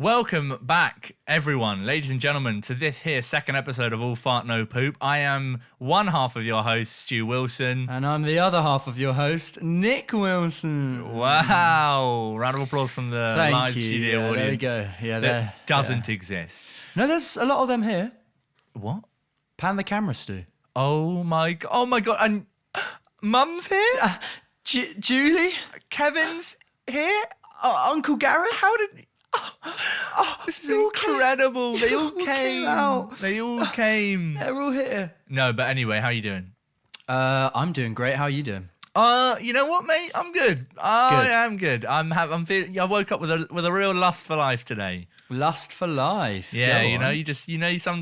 Welcome back, everyone, ladies and gentlemen, to this here second episode of All Fart No Poop. I am one half of your host, Stu Wilson. And I'm the other half of your host, Nick Wilson. Wow. Round of applause from the live studio audience. There we go. Yeah, that doesn't exist. No, there's a lot of them here. What? Pan the camera, Stu. Oh my God. And Mum's here? Julie? Kevin's here? Uncle Gareth? How did... this is incredible. They all came. They all came. They're all here. No, but anyway, how are you doing? I'm doing great. How are you doing? You know what, mate? I'm good. I am good. I'm feeling. I woke up with a real lust for life today. Lust for life. Yeah,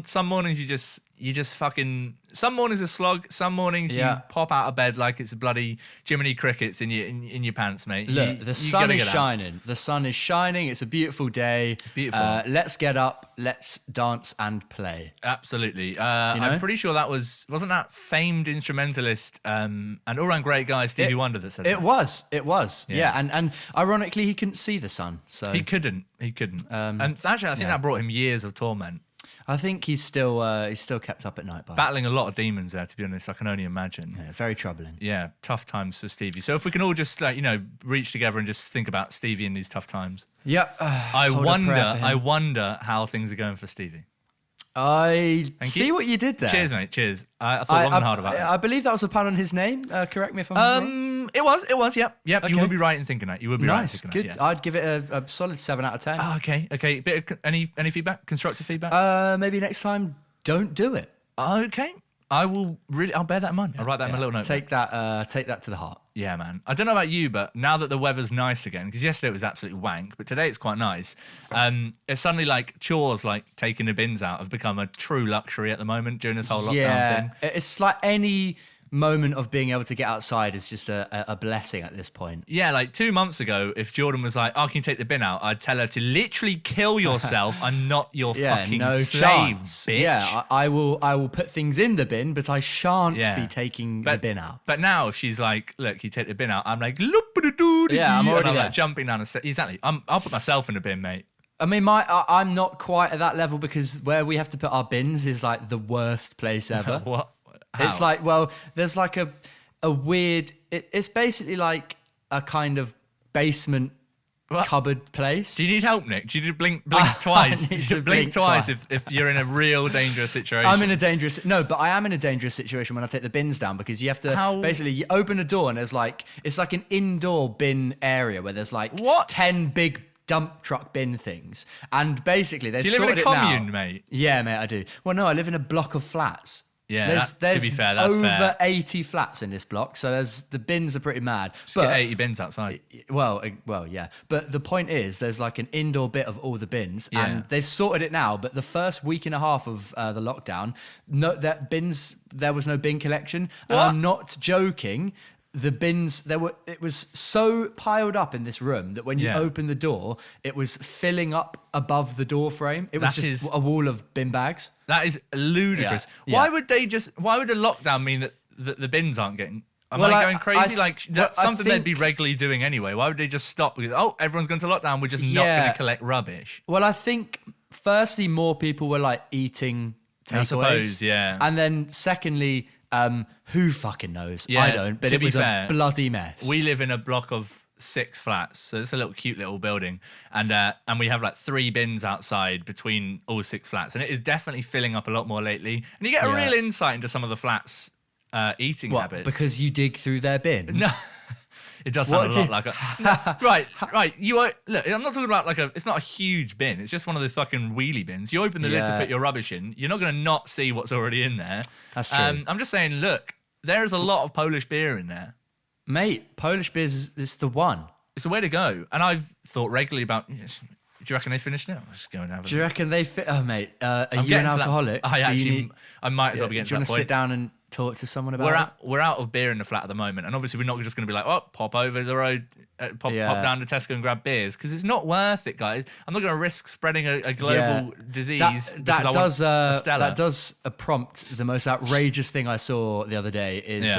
some mornings you just fucking. Some mornings are slog. Some mornings you pop out of bed like it's a bloody Jiminy Crickets in your pants, mate. Look, the sun is shining. The sun is shining. It's a beautiful day. It's beautiful. Let's get up. Let's dance and play. Absolutely. I'm pretty sure wasn't that famed instrumentalist and all-round great guy Stevie Wonder that said that? It was. Yeah, and ironically, he couldn't see the sun. So he couldn't. And actually, I think that brought him years of torment. I think he's still kept up at night by battling a lot of demons there, to be honest. I can only imagine. Yeah, very troubling. Yeah, tough times for Stevie. So if we can all just reach together and just think about Stevie in these tough times. Yeah. I wonder how things are going for Stevie. I see what you did there. Cheers, mate. Cheers. I thought long and hard about it. I believe that was a pun on his name. Correct me if I'm wrong. It was. Yep. Okay. You would be right in thinking that. Nice. Good. Yeah. I'd give it a solid 7 out of 10. Oh, okay. Any feedback? Constructive feedback? Maybe next time, don't do it. Okay. I'll bear that in mind. I'll write that in my little note. Take that to the heart. Yeah, man. I don't know about you, but now that the weather's nice again, because yesterday it was absolutely wank, but today it's quite nice. It's suddenly like chores like taking the bins out have become a true luxury at the moment during this whole lockdown thing. It's like any moment of being able to get outside is just a blessing at this point. Yeah, like 2 months ago, if Jordan was like, "Oh, can you take the bin out?" I'd tell her to literally kill yourself. I'm not your fucking slave, bitch. Yeah, I will put things in the bin, but I shan't be taking the bin out. But now, if she's like, "Look, you take the bin out," I'm like, I'm already like jumping down the stairs. Exactly. I'll put myself in the bin, mate. I mean, I'm not quite at that level because where we have to put our bins is like the worst place ever. What? How? It's like, there's like a weird... It's basically like a kind of basement cupboard place. Do you need help, Nick? Do you need to blink twice? I need to blink twice if you're in a real dangerous situation. I am in a dangerous situation when I take the bins down because you have to basically you open a door and there's like... It's like an indoor bin area where there's like 10 big dump truck bin things. And basically they've sorted it now. Do you live in a commune, mate? Yeah, mate, I do. Well, no, I live in a block of flats. Yeah, to be fair, that's over fair. 80 flats in this block, so the bins are pretty mad. Just get 80 bins outside. Well, yeah. But the point is, there's like an indoor bit of all the bins, and they've sorted it now. But the first week and a half of the lockdown, there was no bin collection. And I'm not joking. The bins, it was so piled up in this room that when you open the door, it was filling up above the door frame. It was just a wall of bin bags. That is ludicrous. Yeah. Why would the lockdown mean that the bins aren't getting... Am I going crazy? That's something they'd be regularly doing anyway. Why would they just stop? Because, everyone's going to lockdown, we're just not going to collect rubbish. Well, I think, firstly, more people were like eating takeaways. I suppose, yeah. And then secondly... who fucking knows? Yeah, I don't, but it was a bloody mess. We live in a block of 6 flats, so it's a cute little building, and we have like 3 bins outside between all 6 flats, and it is definitely filling up a lot more lately. And you get a real insight into some of the flats' eating habits. Because you dig through their bins? No. It does sound a lot like a... Right. Look, I'm not talking about it's not a huge bin. It's just one of those fucking wheelie bins. You open the lid to put your rubbish in. You're not going to not see what's already in there. That's true. I'm just saying, look, there is a lot of Polish beer in there. Mate, Polish beer is the one. It's the way to go. And I've thought regularly about... Do you reckon they finished it? I'll just go and have Do you reckon they fit... Oh, mate, are you an alcoholic? I might as well be getting to that point. Do you want to sit down and talk to someone about We're out of beer in the flat at the moment, and obviously we're not just going to be like, pop over the road pop down to Tesco and grab beers, because it's not worth it, guys. I'm not going to risk spreading a global disease. That does prompt the most outrageous thing I saw the other day. Is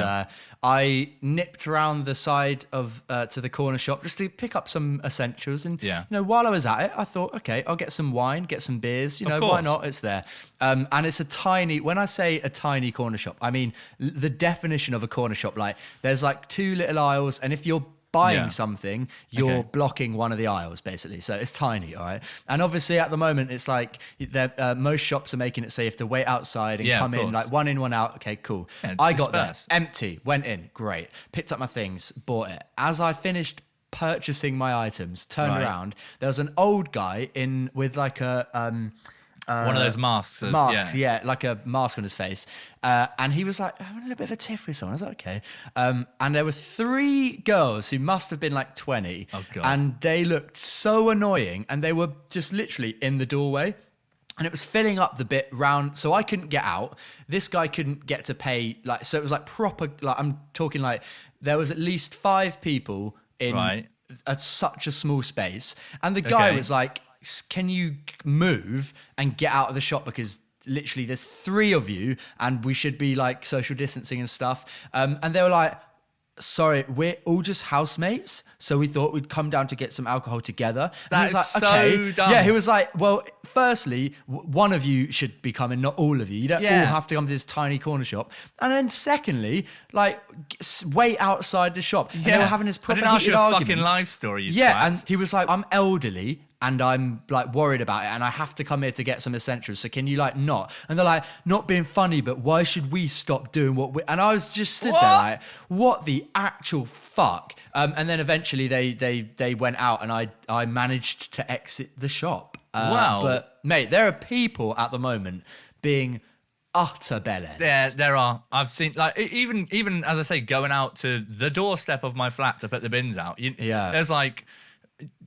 I nipped around the side of to the corner shop just to pick up some essentials, and while I was at it, I thought, okay, I'll get some wine, get some beers. Why not? It's there, and it's a tiny. When I say a tiny corner shop, I mean the definition of a corner shop. Like, there's like 2 little aisles, and if you're buying something, you're blocking one of the aisles, basically. So it's tiny, all right? And obviously at the moment, it's like most shops are making it so you have to wait outside and come in, like one in, one out. Okay, cool. I got there, empty, went in, great. Picked up my things, bought it. As I finished purchasing my items, turned around, there was an old guy in with like a... one of those masks. Like a mask on his face. And he was like having a little bit of a tiff with someone. I was like, okay. And there were 3 girls who must have been like 20. Oh, God. And they looked so annoying. And they were just literally in the doorway. And it was filling up the bit round, so I couldn't get out. This guy couldn't get to pay. Like, so it was like proper, like I'm talking like there was at least 5 people in such a small space. And the guy was like, can you move and get out of the shop, because literally there's 3 of you and we should be like social distancing and stuff. And they were like, sorry, we're all just housemates, so we thought we'd come down to get some alcohol together. And That's so dumb. Yeah, he was like, well, firstly, one of you should be coming, not all of you. You don't all have to come to this tiny corner shop. And then secondly, like, wait outside the shop. And they were having this proper I didn't ask you a argument. fucking life story, you twat. twat. And he was like, I'm elderly and I'm like worried about it, and I have to come here to get some essentials. So can you like not? And they're like, not being funny, but why should we stop doing what we... And I was just stood there like, what the actual fuck? And then eventually they went out, and I managed to exit the shop. Wow. But mate, there are people at the moment being utter bellends. There are. I've seen, like, even as I say, going out to the doorstep of my flat to put the bins out.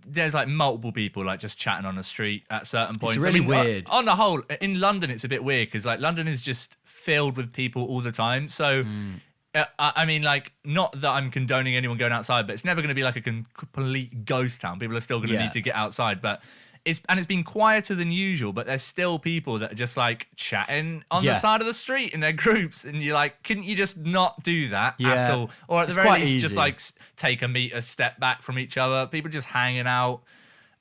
There's like multiple people like just chatting on the street at certain points. It's really weird. On the whole, in London, it's a bit weird because like London is just filled with people all the time. So, I mean, like, not that I'm condoning anyone going outside, but it's never going to be like a complete ghost town. People are still going to need to get outside, but it's been quieter than usual. But there's still people that are just like chatting on the side of the street in their groups, and you're like, couldn't you just not do that at all? Or at the very least, just like take a step back from each other. People just hanging out.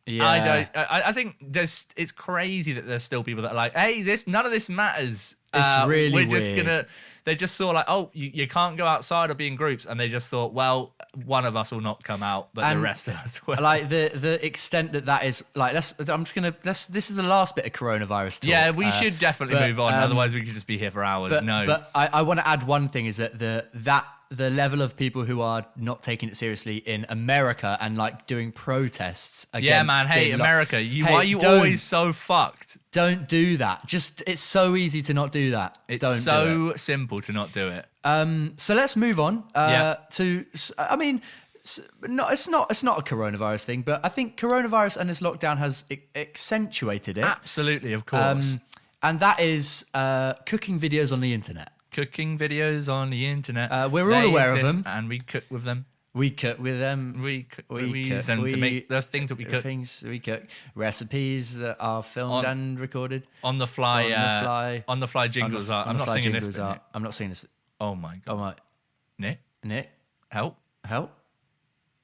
Yeah, I think it's crazy that there's still people that are like, hey, none of this matters. It's really we're just weird. They just saw like, oh, you can't go outside or be in groups, and they just thought, well, one of us will not come out, but the rest of us will. Like the extent that is like, this is the last bit of coronavirus talk. Yeah, we should definitely move on, otherwise we could just be here for hours. But I want to add one thing, is that the level of people who are not taking it seriously in America and like doing protests against... Yeah, man. Hey, America, why are you always so fucked? Don't do that. It's so easy to not do that. It's so simple to not do it. So let's move on to... I mean... No, it's not a coronavirus thing, but I think coronavirus and this lockdown has accentuated it. Absolutely, of course. And that is cooking videos on the internet. Cooking videos on the internet. We're all aware of them. And we cook with them. We cook with them. We use them to make the things that we cook. Things we cook. Recipes that are filmed and recorded. On the fly. On the fly jingles are. I'm not singing this bit. I'm not singing this. Oh my God. Oh my. Nick. Help.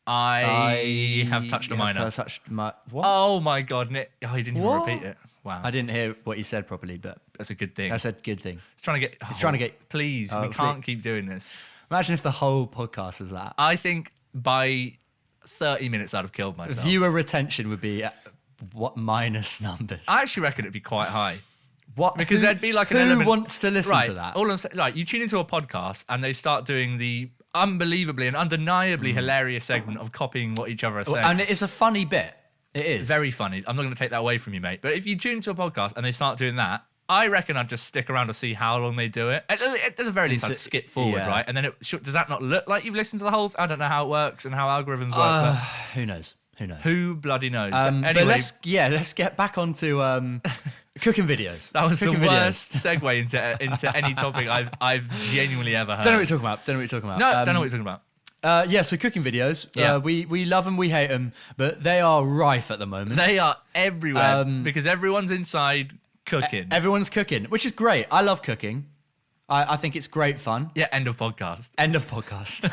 I have touched a minor. What? Oh my God, Nick. Oh, he didn't even repeat it. Wow. I didn't hear what you said properly, but that's a good thing. That's a good thing. It's trying to get. Please, we can't keep doing this. Imagine if the whole podcast was that. I think by 30 minutes I'd have killed myself. Viewer retention would be at what minus numbers? I actually reckon it'd be quite high. What? Because there'd be like an element. Who wants to listen to that? All I'm saying, like, you tune into a podcast and they start doing the unbelievably and undeniably hilarious segment of copying what each other are saying. And it is a funny bit. It is. Very funny. I'm not going to take that away from you, mate. But if you tune into a podcast and they start doing that, I reckon I'd just stick around to see how long they do it. At the very least, I'd skip forward, right? And then does that not look like you've listened to the whole... I don't know how it works and how algorithms work. But who knows? Who bloody knows? Anyway, but let's get back onto cooking videos. That was the worst segue into any topic I've genuinely ever heard. Don't know what you're talking about. No, don't know what you're talking about. So cooking videos, Yeah. we love them, we hate them, but they are rife at the moment. They are everywhere because everyone's inside cooking. Everyone's cooking, which is great. I love cooking. I think it's great fun. Yeah, end of podcast. End of podcast.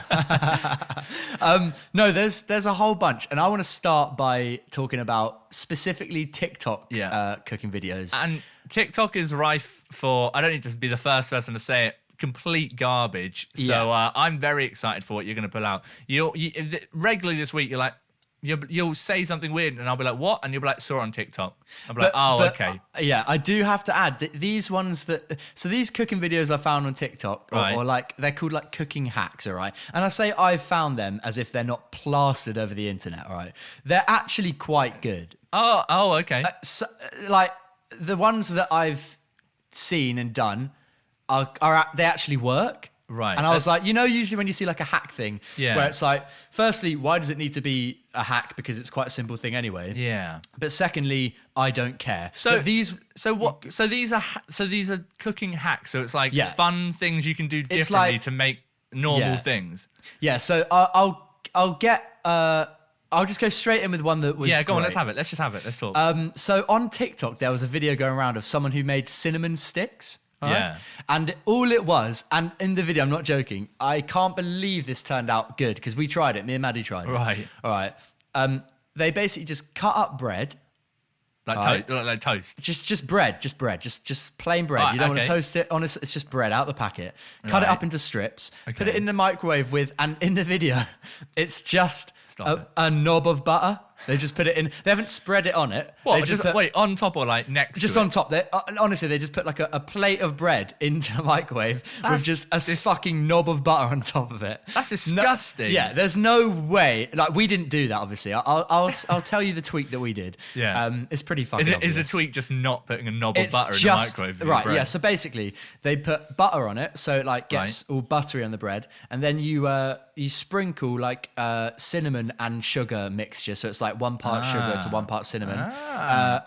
No, there's a whole bunch, and I want to start by talking about specifically TikTok cooking videos. And TikTok is rife for, I don't need to be the first person to say it, complete garbage. So I'm very excited for what you're going to pull out. You regularly this week, you're like, you'll say something weird, and I'll be like, "What?" And you'll be like, "Saw it on TikTok." I'll be like, "Oh, okay." Yeah, I do have to add that these ones so these cooking videos I found on TikTok, or like they're called like cooking hacks, all right. And I say I've found them as if they're not plastered over the internet, all right. They're actually quite good. Oh, okay. So, like the ones that I've seen and done they actually work. Right. And I was like, usually when you see like a hack thing, where it's like, firstly, why does it need to be a hack? Because it's quite a simple thing anyway. Yeah. But secondly, I don't care. So but these are cooking hacks. So it's like fun things you can do differently to make normal things. Yeah. So I'll just go straight in with one that was go on. great. Let's have it. Let's just have it. Let's talk. So on TikTok, there was a video going around of someone who made cinnamon sticks. Right? Yeah. And all it was, and in the video, I'm not joking, I can't believe this turned out good because we tried it. Me and Maddie tried it. Right. All right. They basically just cut up bread. Like toast. Just bread. Just plain bread. Right, you don't want to toast it. Honestly, it's just bread out the packet. Cut it up into strips. Okay. Put it in the microwave and in the video, it's just a knob of butter. They just put it in. They haven't spread it on it. What? Wait, on top or like next? Just to on it? top. Honestly, they just put like a plate of bread into the microwave with just a fucking knob of butter on top of it. That's disgusting. There's no way. Like we didn't do that. Obviously, I'll tell you the tweak that we did. Yeah. It's pretty fucking. Is the tweak just not putting a knob of butter in the microwave? Right. Yeah. So basically, they put butter on it, so it like gets all buttery on the bread, and then you sprinkle like cinnamon and sugar mixture, so it's like 1 part sugar to 1 part cinnamon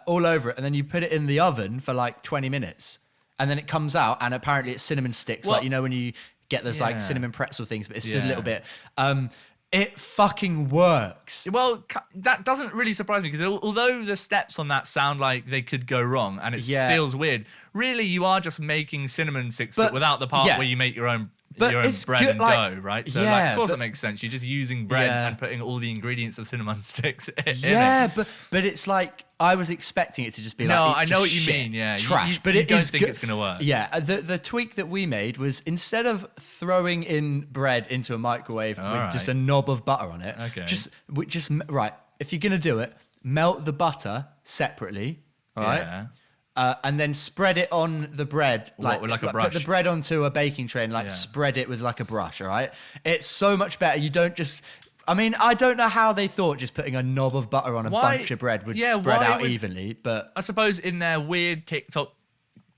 all over it, and then you put it in the oven for like 20 minutes, and then it comes out, and apparently it's cinnamon sticks, like when you get those like cinnamon pretzel things, but it's just a little bit. It fucking works. Well, that doesn't really surprise me because although the steps on that sound like they could go wrong and it feels weird, really you are just making cinnamon sticks, but without the part where you make your own bread and dough, right? So of course it makes sense. You're just using bread and putting all the ingredients of cinnamon sticks in it. But it's like I was expecting it to just be like I know what you mean. Yeah, trash. But you don't think it's gonna work. Yeah, the tweak that we made was instead of throwing in bread into a microwave with just a knob of butter on it, just if you're gonna do it, melt the butter separately, all right? And then spread it on the bread, with like a brush. Put the bread onto a baking tray and spread it with like a brush. All right, it's so much better. You don't just. I mean, I don't know how they thought just putting a knob of butter on a bunch of bread would spread out evenly, but I suppose in their weird TikTok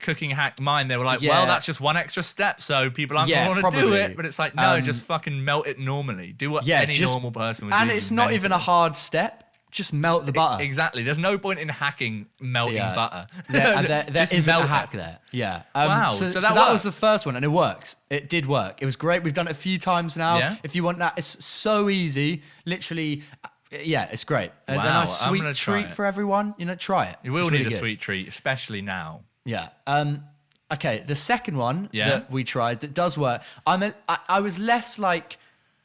cooking hack mind, they were like, well, that's just one extra step, so people aren't going to want to do it. But it's like, no, just fucking melt it normally. Do what any normal person would do. And it's not even a hard step. Just melt the butter. Exactly. There's no point in hacking melting butter. There isn't a hack there. Yeah. Wow. So that was the first one, and it works. It did work. It was great. We've done it a few times now. Yeah. If you want that, it's so easy. Literally, it's great. And a nice sweet treat for everyone. Try it. You will need a sweet treat, especially now. Yeah. Okay. The second one that we tried that does work. I was less like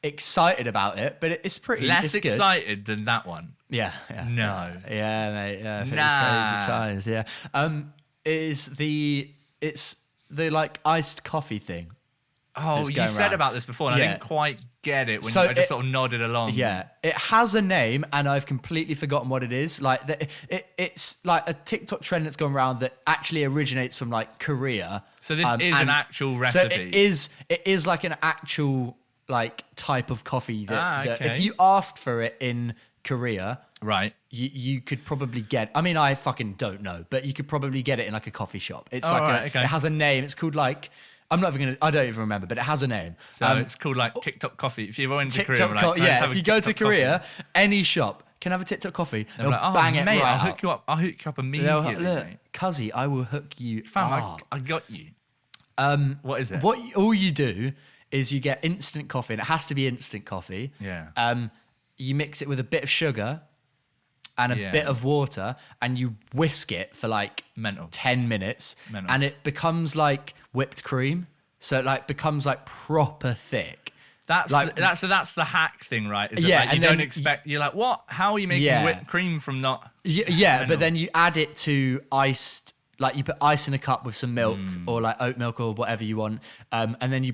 excited about it, but it's pretty less good. Excited than that one. Yeah. No. Yeah, mate. Yeah. Nah. Crazy times. Yeah. It's the like iced coffee thing. Oh, you said about this before, and I didn't quite get it when I just sort of nodded along. Yeah, it has a name, and I've completely forgotten what it is. Like it's like a TikTok trend that's gone around that actually originates from like Korea. So this is an actual recipe. So it is like an actual like type of coffee that if you asked for it in Korea, right, you could probably get. I mean, I fucking don't know, but you could probably get it in like a coffee shop. It's it has a name. It's called like. I don't even remember, but it has a name. So it's called like TikTok coffee. If you ever went to Korea, if you go to Korea, any shop can have a TikTok coffee. They'll like, bang it mate, right I'll hook you up. I'll hook you up immediately. Look, cuzzy, I will hook you up. I got you. What is it? All you do is you get instant coffee, and it has to be instant coffee. Yeah. You mix it with a bit of sugar and a bit of water, and you whisk it for like 10 minutes, and it becomes like whipped cream. So it like becomes like proper thick. That's the hack thing, right? Is like you don't expect. You're like, what? How are you making whipped cream from not? Yeah, but then you add it to iced. Like you put ice in a cup with some milk or like oat milk or whatever you want, and then you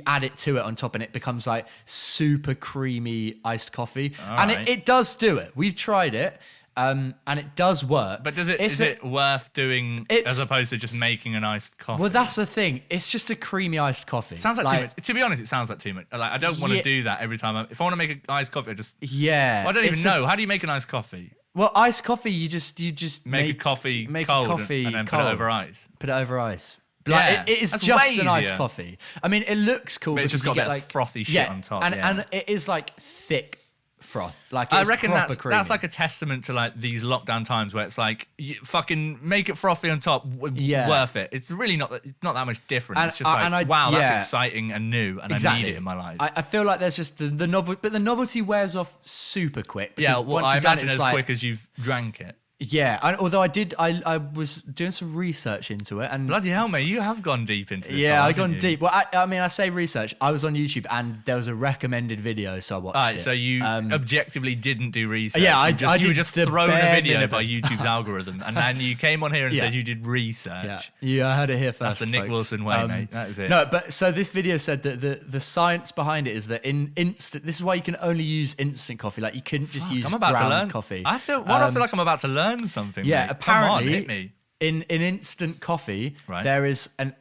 add it to it on top, and it becomes like super creamy iced coffee. It does do it. We've tried it, and it does work. But is it worth doing as opposed to just making an iced coffee? Well, that's the thing. It's just a creamy iced coffee. Sounds like too much. To be honest, it sounds like too much. Like I don't want to do that every time. If I want to make an iced coffee, I don't even know. How do you make an iced coffee? Well, iced coffee, you just make a coffee cold and then put it over ice. Put it over ice. Like, it is just an iced coffee. I mean, it looks cool. But it's just got a bit of frothy shit on top. And it is like thick froth. Like I reckon that's like a testament to like these lockdown times where it's like you fucking make it frothy on top, worth it. It's really not that much different. It's just that's exciting and new, and I need it in my life. I feel like there's just the novelty, but the novelty wears off super quick. Yeah, well, I imagine as quick as you've drank it. Yeah, although I was doing some research into it, and bloody hell, mate, you have gone deep into this. Yeah, I've gone deep. Well, I mean, I say research. I was on YouTube, and there was a recommended video, so I watched it. All right, so you objectively didn't do research. Yeah, you were just thrown a video by YouTube's algorithm, and then you came on here and said you did research. Yeah, I heard it here first. That's the Nick Wilson way, mate. That is it. No, but so this video said that the science behind it is that this is why you can only use instant coffee. Like you couldn't just use ground coffee. I feel like I'm about to learn something. Yeah. Mate. Apparently, hit me. in instant coffee, there is an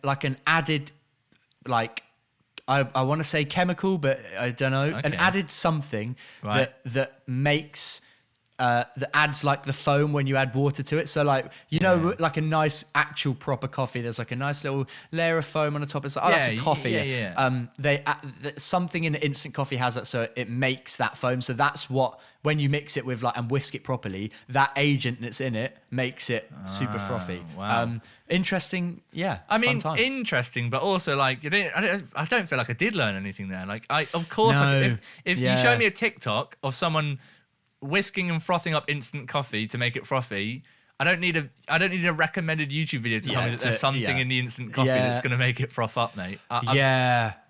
added, like, I want to say chemical, but I don't know, an added something that makes that adds like the foam when you add water to it. So like like a nice actual proper coffee, there's like a nice little layer of foam on the top. It's like that's a coffee. They something in the instant coffee has that, so it makes that foam. So that's what, when you mix it with and whisk it properly, that agent that's in it makes it super frothy. Wow. Interesting. Yeah. I mean, interesting, but also like I don't feel like I did learn anything there. Like if you show me a TikTok of someone whisking and frothing up instant coffee to make it frothy, I don't need a recommended YouTube video to tell me that there's something in the instant coffee that's going to make it froth up, mate.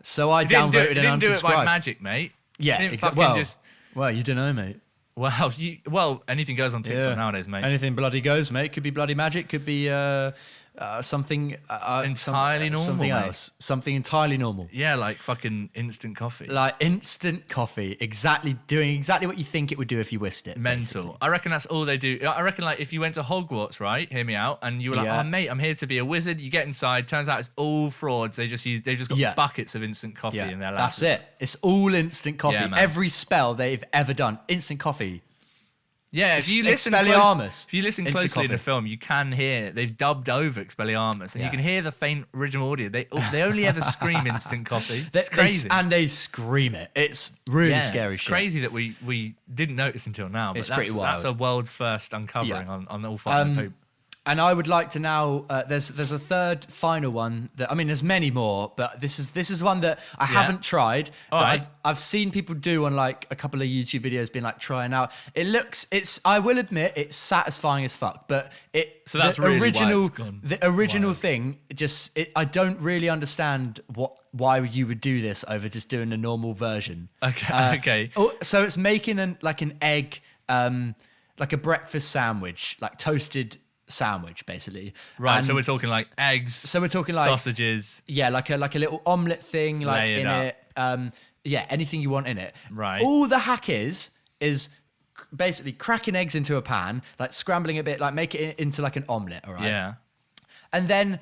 So I downvoted and unsubscribed. Didn't do it by magic, mate. Yeah, exactly. Well, you don't know, mate. Well, anything goes on TikTok nowadays, mate. Anything bloody goes, mate. Could be bloody magic. Could be something entirely normal. Something else. Something entirely normal. Yeah, like fucking instant coffee. Like instant coffee. Doing exactly what you think it would do if you whisked it. Mental. Basically. I reckon that's all they do. I reckon like if you went to Hogwarts, right? Hear me out. And you were like, oh mate, I'm here to be a wizard. You get inside. Turns out it's all frauds. They just got buckets of instant coffee in their lab. That's it. It's all instant coffee. Yeah, every spell they've ever done, instant coffee. Yeah, if you listen closely in the film, you can hear they've dubbed over Expelliarmus, and you can hear the faint original audio. They only ever scream instant coffee. It's crazy, and they scream it. It's really scary. It's crazy that we didn't notice until now. But pretty wild. That's a world's first uncovering on all five poop. And I would like to now. There's a third final one that, I mean, there's many more, but this is one that I haven't tried. I've seen people do on like a couple of YouTube videos, being like trying out. I will admit it's satisfying as fuck, but the original thing I don't really understand why you would do this over just doing a normal version. Okay. So it's making an egg, like a breakfast sandwich, like toasted sandwich, basically. Right, and so we're talking like eggs. So we're talking like sausages. Yeah, like a little omelette thing, like in it. Anything you want in it. Right. All the hack is basically cracking eggs into a pan, like scrambling a bit, like make it into like an omelette. All right. Yeah. And then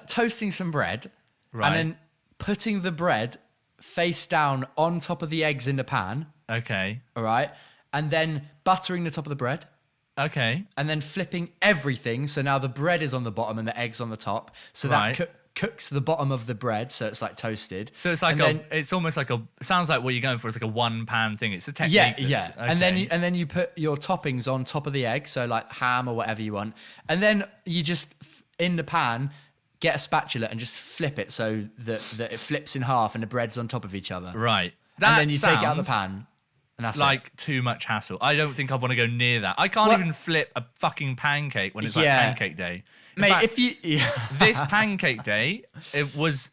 toasting some bread. Right. And then putting the bread face down on top of the eggs in the pan. Okay. All right. And then buttering the top of the bread. Okay. And then flipping everything, so now the bread is on the bottom and the egg's on the top. So that cooks the bottom of the bread, so it's like toasted. So it's like it's almost like sounds like what you're going for is like a one pan thing. It's a technique. Yeah. Okay. And then you put your toppings on top of the egg, so like ham or whatever you want. And then you just in the pan get a spatula and just flip it so that it flips in half and the bread's on top of each other. Right. And then you take it out of the pan. And that's like too much hassle. I don't think I want to go near that. I can't even flip a fucking pancake when it's like pancake day. Mate, fact, if you... this pancake day, it was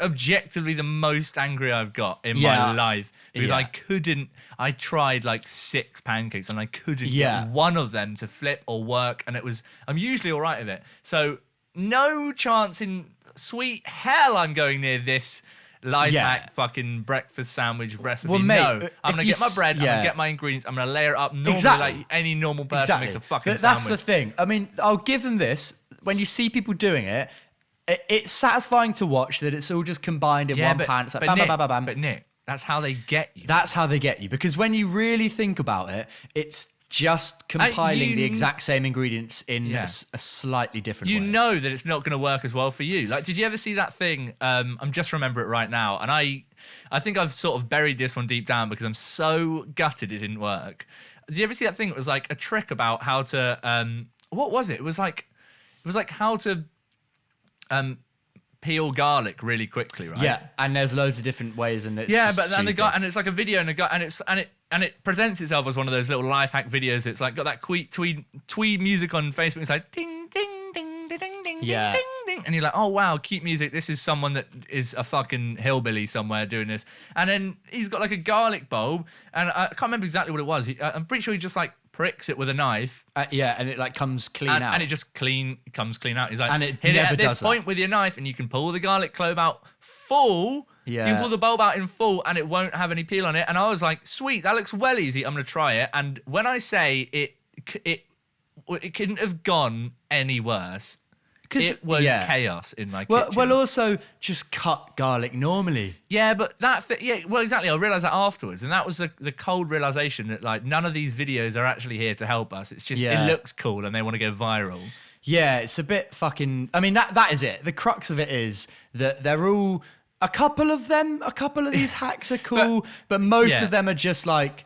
objectively the most angry I've got in my life because I tried like 6 pancakes and I couldn't get one of them to flip or work, and I'm usually all right with it. So no chance in sweet hell I'm going near this life hack fucking breakfast sandwich recipe. Well, mate, no, I'm going to get my bread, I'm going to get my ingredients, I'm going to layer it up normally like any normal person makes a fucking That's sandwich. the thing. I mean, I'll give them this. When you see people doing it, it's satisfying to watch that it's all just combined in one pan. It's like bam, Nick, bam, bam, bam. But Nick, that's how they get you. That's how they get you. Because when you really think about it, it's just compiling the exact same ingredients in a slightly different way. You know that it's not going to work as well for you. Like, did you ever see that thing? I'm just remember it right now. And I think I've sort of buried this one deep down because I'm so gutted it didn't work. Did you ever see that thing? It was like a trick about how to, what was it? It was like how to peel garlic really quickly, right? Yeah, and there's loads of different ways, and it's and the guy, and it's like a video, and it presents itself as one of those little life hack videos. It's like got that twee music on Facebook. It's like ding ding ding ding ding ding ding ding, and you're like, oh wow, cute music. This is someone that is a fucking hillbilly somewhere doing this. And then he's got like a garlic bulb, and I can't remember exactly what it was. I'm pretty sure he just like pricks it with a knife. And it like comes clean out. And it just comes clean out. He's like, and it hit never it at this does point that. with your knife, and you can pull the garlic clove out full. Yeah. You can pull the bulb out in full, and it won't have any peel on it. And I was like, sweet, that looks well easy. I'm going to try it. And when I say it couldn't have gone any worse. It was chaos in my kitchen. Well, also just cut garlic normally. Yeah, but well, exactly. I realised that afterwards, and that was the cold realisation that like none of these videos are actually here to help us. It's just it looks cool, and they want to go viral. Yeah, it's a bit fucking. I mean, that is it. The crux of it is that they're all a couple of these hacks are cool, but most of them are just like.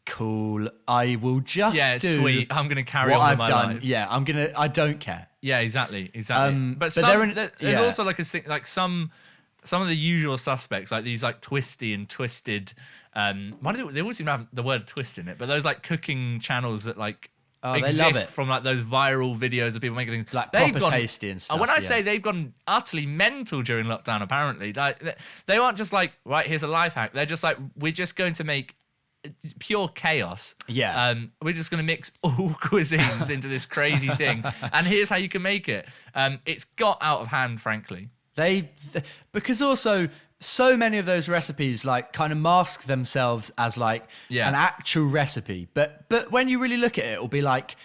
Cool. I will just do sweet. I'm gonna carry what on I've with my done. life. Yeah, I don't care. Yeah, exactly. But there's also like a thing, like some of the usual suspects, like these like twisty and twisted. Why do they always seem to have the word twist in it? But those like cooking channels that like exist they love it. from like those viral videos of people making things like proper tasty and stuff. When I say they've gone utterly mental during lockdown, apparently, like they aren't just like right, here's a life hack. They're just like we're just going to make pure chaos. Yeah. We're just going to mix all cuisines into this crazy thing. And here's how you can make it. It's got out of hand, frankly. Because also so many of those recipes like kind of mask themselves as like an actual recipe. But when you really look at it, it'll be like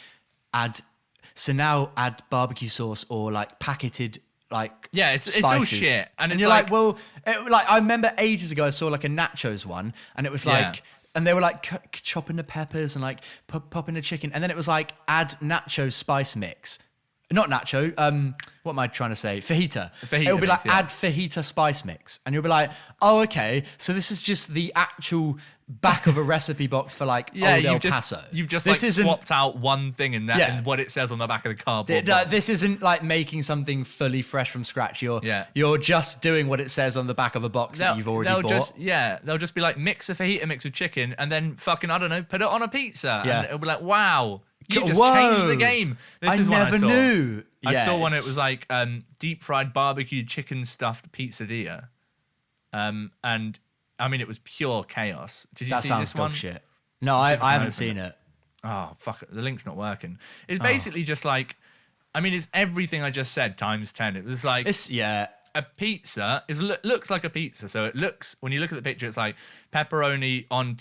add barbecue sauce or like packeted like it's all shit. And it's you're like well, I remember ages ago I saw like a nachos one, and it was like. And they were like chopping the peppers and like popping the chicken. And then it was like add nacho spice mix. Not nacho. What am I trying to say? Fajita. It would be like add fajita spice mix. And you'll be like, oh, okay. So this is just the actual back of a recipe box for like Old El Paso. You've just like swapped out one thing in that and what it says on the back of the cardboard. This isn't like making something fully fresh from scratch. You're just doing what it says on the back of a box that you've already bought. They'll just be like mix a fajita mix with chicken and then fucking, I don't know, put it on a pizza. And it'll be like, wow. You just changed the game. This is what I saw. Knew. I saw one. It was like deep fried barbecue chicken stuffed pizzadilla, and I mean it was pure chaos. Did you see this one? That sounds dog shit. No, I haven't seen it. Oh fuck! The link's not working. It's basically just like, I mean, it's everything I just said times 10. It was like a pizza looks like a pizza. So it looks, when you look at the picture, it's like pepperoni on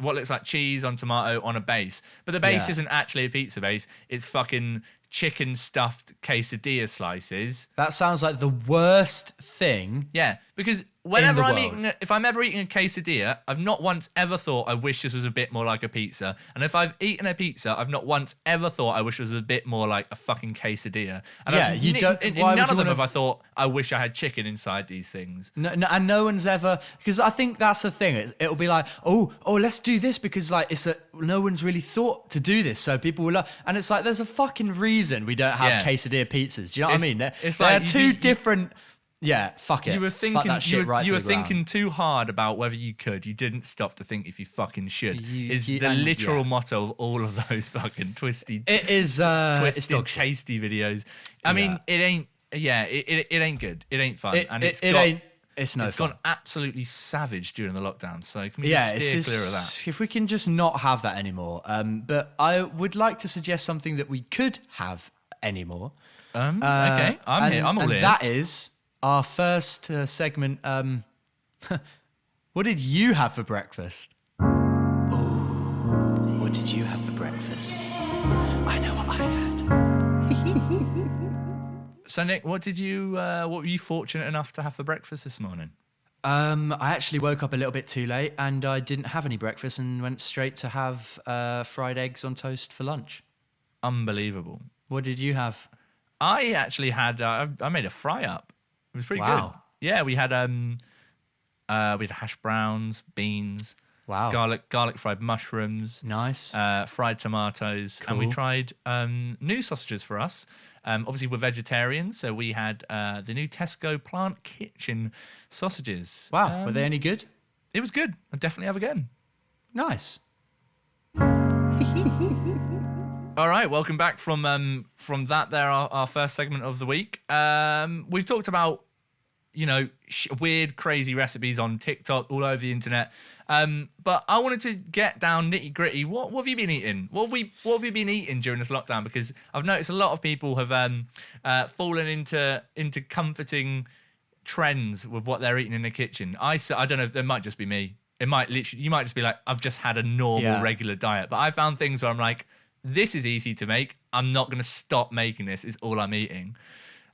what looks like cheese on tomato on a base. But the base isn't actually a pizza base. It's fucking chicken stuffed quesadilla slices. That sounds like the worst thing. Yeah, Because whenever world. if I'm ever eating a quesadilla, I've not once ever thought I wish this was a bit more like a pizza. And if I've eaten a pizza, I've not once ever thought I wish it was a bit more like a fucking quesadilla. And Yeah, you don't- In why would none you of them wanna- have I thought I wish I had chicken inside these things. And no one's ever, because I think that's the thing. It'll be like, oh, let's do this because like no one's really thought to do this, so people will love. And it's like there's a fucking reason we don't have quesadilla pizzas. Do you know what I mean? It's They're like two different. Yeah, fuck it. You were Fuck thinking, that shit right you to were the ground. thinking too hard about whether you could. You didn't stop to think if you fucking should. Is the and- literal yeah. motto of all of those fucking twisty, It is it's twisted, dog shit. tasty videos. I mean, it ain't. Yeah, it ain't good. It ain't fun, and it's It's gone absolutely savage during the lockdown. So can we Yeah, just steer clear of that? if we can just not have that anymore. But I would like to suggest something that we could have anymore. Okay, I'm here. I'm all and ears. that is our first segment. What did you have for breakfast? Oh, what did you have for breakfast? I know what I had. So Nick, what were you fortunate enough to have for breakfast this morning? I actually woke up a little bit too late and I didn't have any breakfast and went straight to have fried eggs on toast for lunch. Unbelievable. What did you have? I actually had I made a fry up. It was pretty Wow. good. Yeah, we had hash browns, beans, Wow. garlic fried mushrooms, Nice. fried tomatoes, and we Cool. tried new sausages for us. Obviously, we're vegetarians, so we had the new Tesco Plant Kitchen sausages. Wow. Were they any good? It was good. I'd definitely have again. Nice. All right, welcome back from that. There, our first segment of the week. We've talked about weird, crazy recipes on TikTok, all over the internet. But I wanted to get down nitty gritty. What have you been eating? What have you been eating during this lockdown? Because I've noticed a lot of people have fallen into comforting trends with what they're eating in the kitchen. I don't know. It might just be me. You might just be like, I've just had a normal, regular diet. But I found things where I'm like, this is easy to make. I'm not going to stop making this. It's all I'm eating.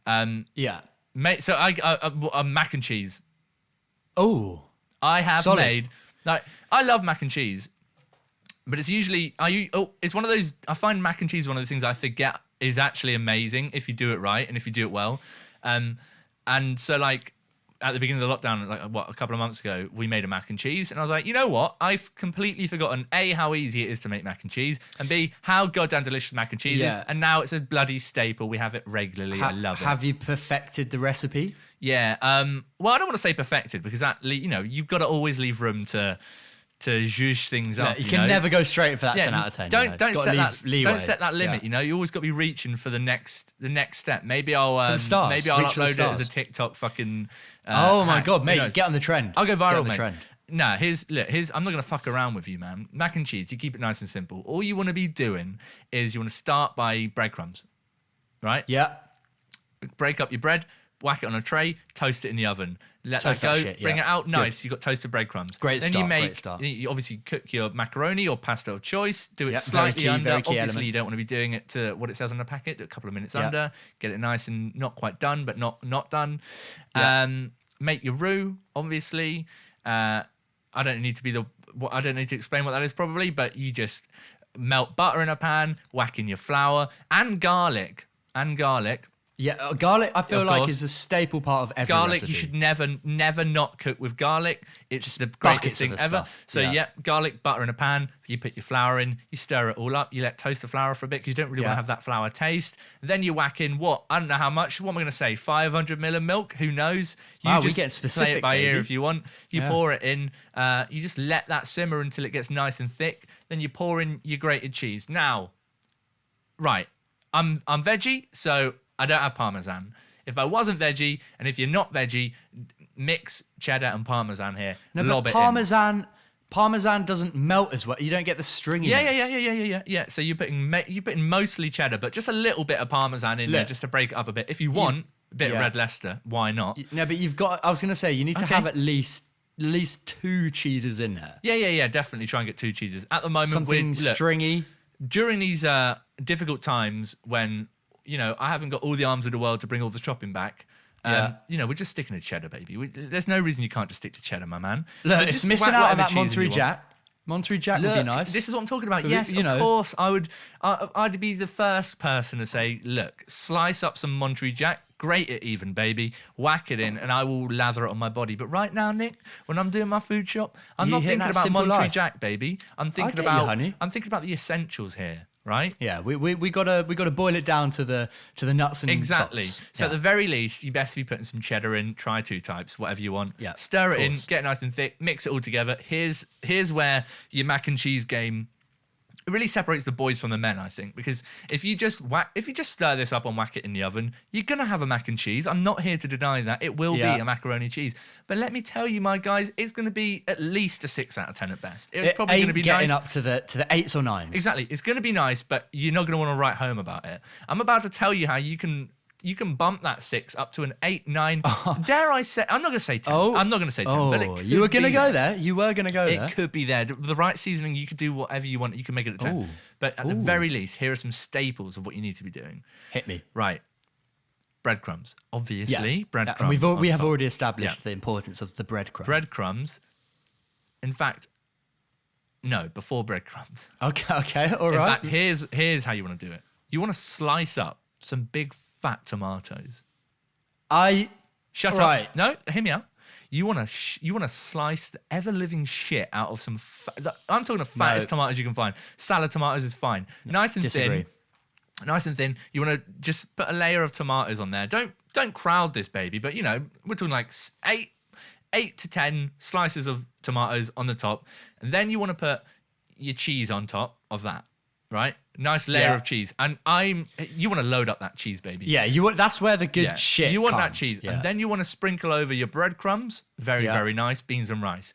Yeah. Mate, so I mac and cheese. Oh. I have Solid. made. Like, I love mac and cheese, but it's usually it's one of those. I find mac and cheese one of the things I forget is actually amazing if you do it right and if you do it well. And so like at the beginning of the lockdown, like a couple of months ago, we made a mac and cheese, and I was like, you know what? I've completely forgotten A, how easy it is to make mac and cheese, and B, how goddamn delicious mac and cheese is. And now it's a bloody staple. We have it regularly. I love it. Have you perfected the recipe? Yeah. Well, I don't want to say perfected because that you've got to always leave room to zhuzh things up. You can never go straight for that 10 out of 10. Don't set that limit. Yeah. You always got to be reaching for the next step. Maybe I'll For the stars. maybe I'll Reach for the upload it as stars. a TikTok fucking. Oh my hack. god, Who mate! knows? Get on the trend. I'll go Get on viral, the mate. trend. Nah, here's. I'm not gonna fuck around with you, man. Mac and cheese. You keep it nice and simple. All you want to be doing is you want to start by breadcrumbs, right? Yeah. Break up your bread, whack it on a tray, toast it in the oven. Let Toast that go, that shit, bring yeah. it out, nice. You've got toasted breadcrumbs. Great then start, you make, great start. You obviously cook your macaroni or pasta of choice, do it Yep, slightly under. very key Obviously, element. you don't want to be doing it to what it says on the packet, do it a couple of minutes Yep. under, get it nice and not quite done, but not done. Yep. Make your roux, obviously. I don't need to explain what that is probably, but you just melt butter in a pan, whack in your flour and garlic. Yeah, garlic, I feel Of like, course. is a staple part of every Garlic, recipe. you should never not cook with garlic. It's Just the buckets greatest of thing the ever. stuff. So, Yeah. garlic, butter in a pan. You put your flour in, you stir it all up. You let toast the flour for a bit because you don't really want Yeah. to have that flour taste. Then you whack in I don't know how much. What am I going to say? 500 ml of milk? Who knows? You Wow, we just getting play specific, it by ear baby. if you want. You Yeah. pour it in. You just let that simmer until it gets nice and thick. Then you pour in your grated cheese. Now, right, I'm veggie, so I don't have Parmesan. If I wasn't veggie, and if you're not veggie, mix cheddar and Parmesan here. No, Lob but it in. Parmesan doesn't melt as well. You don't get the stringiness. Yeah. So you're putting mostly cheddar, but just a little bit of Parmesan in there Look, just to break it up a bit. If you want a bit of yeah. Red Leicester, why not? No, but you've got. I was gonna say you need to Okay. have at least 2 cheeses in there. Yeah. Definitely try and get 2 cheeses. At the moment, Something stringy. during these difficult times when I haven't got all the arms of the world to bring all the shopping back, You know, we're just sticking to cheddar, baby. There's no reason you can't just stick to cheddar, my man. Look, So it's just missing whack out on whatever that cheese Monterey you want. Jack. Monterey Jack would be nice. This is what I'm talking about. But Yes, you know. of course. I'd be the first person to say, look, slice up some Monterey Jack, grate it even, baby, whack it in, and I will lather it on my body. But right now, Nick, when I'm doing my food shop, I'm You not hitting thinking that about simple Monterey life. Jack, baby. I'm thinking get you, about honey. I'm thinking about the essentials here, right? Yeah, we gotta boil it down to the nuts and Exactly. bolts. So at the very least, you best be putting some cheddar in. Try 2 types, whatever you want. Yeah, Stir of it in, course. get it nice and thick, mix it all together. Here's where your mac and cheese game. It really separates the boys from the men, I think, because if you just stir this up and whack it in the oven, you're gonna have a mac and cheese. I'm not here to deny that it will be a macaroni cheese, but let me tell you, my guys, it's gonna be at least a 6 out of 10 at best. It's probably gonna be getting nice. up to the 8s or 9s. Exactly, it's gonna be nice, but you're not gonna want to write home about it. I'm about to tell you how you can bump that 6 up to an 8, 9. Dare I say? I'm not gonna say 10. I'm not gonna say 10. But it could you were gonna be go there. You were gonna go there. It could be there. The right seasoning, you could do whatever you want. You can make it a 10. Ooh. But at the very least, here are some staples of what you need to be doing. Hit me. Right. Breadcrumbs. Obviously, breadcrumbs. And we have on top. already established the importance of the breadcrumb. Breadcrumbs. In fact, no, before breadcrumbs. Okay, all In right. fact, here's how you want to do it. You want to slice up some big fat tomatoes. Shut Right. up. No, hear me out. You want to slice the ever living shit out of some. I'm talking the fattest tomatoes you can find. Salad tomatoes is fine. Nice and Disagree. thin. Nice and thin. You want to just put a layer of tomatoes on there. Don't crowd this baby, but you know we're talking like 8 to 10 slices of tomatoes on the top, and then you want to put your cheese on top of that. Right, nice layer of cheese, and you want to load up that cheese, baby. Yeah, that's where the good shit. You want that comes. cheese, Yeah. and then you want to sprinkle over your breadcrumbs. Very nice, beans and rice.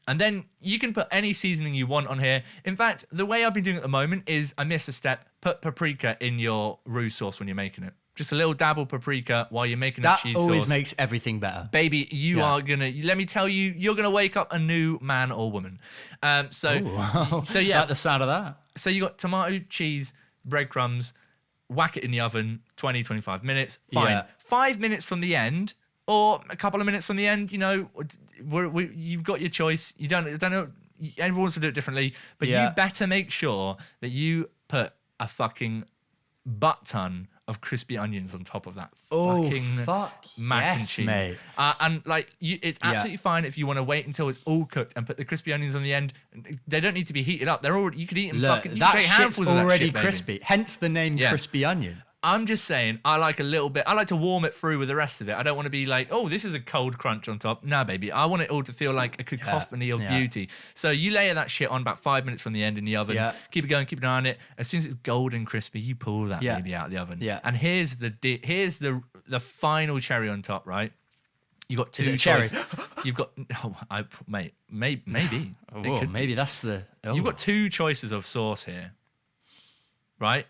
And then you can put any seasoning you want on here. In fact, the way I've been doing it at the moment is I miss a step. Put paprika in your roux sauce when you're making it. Just a little dabble paprika while you're making That the cheese always sauce. makes everything better. Baby, you are gonna. Let me tell you, you're gonna wake up a new man or woman. So yeah, Like the sound of that. so you got tomato, cheese, breadcrumbs, whack it in the oven, 20, 25 minutes. Fine. Yeah. 5 minutes from the end, or a couple of minutes from the end, you know, you've got your choice. You don't know. Everyone wants to do it differently, but you better make sure that you put a fucking butt ton of crispy onions on top of that fucking mac and cheese. Mate. And like, it's absolutely fine if you want to wait until it's all cooked and put the crispy onions on the end. They don't need to be heated up. They're already. You could eat them. Look, You that could take shit's handfuls of that already shit, baby. crispy. Hence the name crispy onion. I'm just saying, I like a little bit. I like to warm it through with the rest of it. I don't want to be like, oh, this is a cold crunch on top. Nah, baby. I want it all to feel like a cacophony of beauty. So you layer that shit on about 5 minutes from the end in the oven. Yeah. Keep it going, keep an eye on it. As soon as it's golden crispy, you pull that baby out of the oven. Yeah. And here's the final cherry on top, right? You got two it a cherry? choices. You've got, maybe. Maybe that's the. Oh. You've got 2 choices of sauce here, right?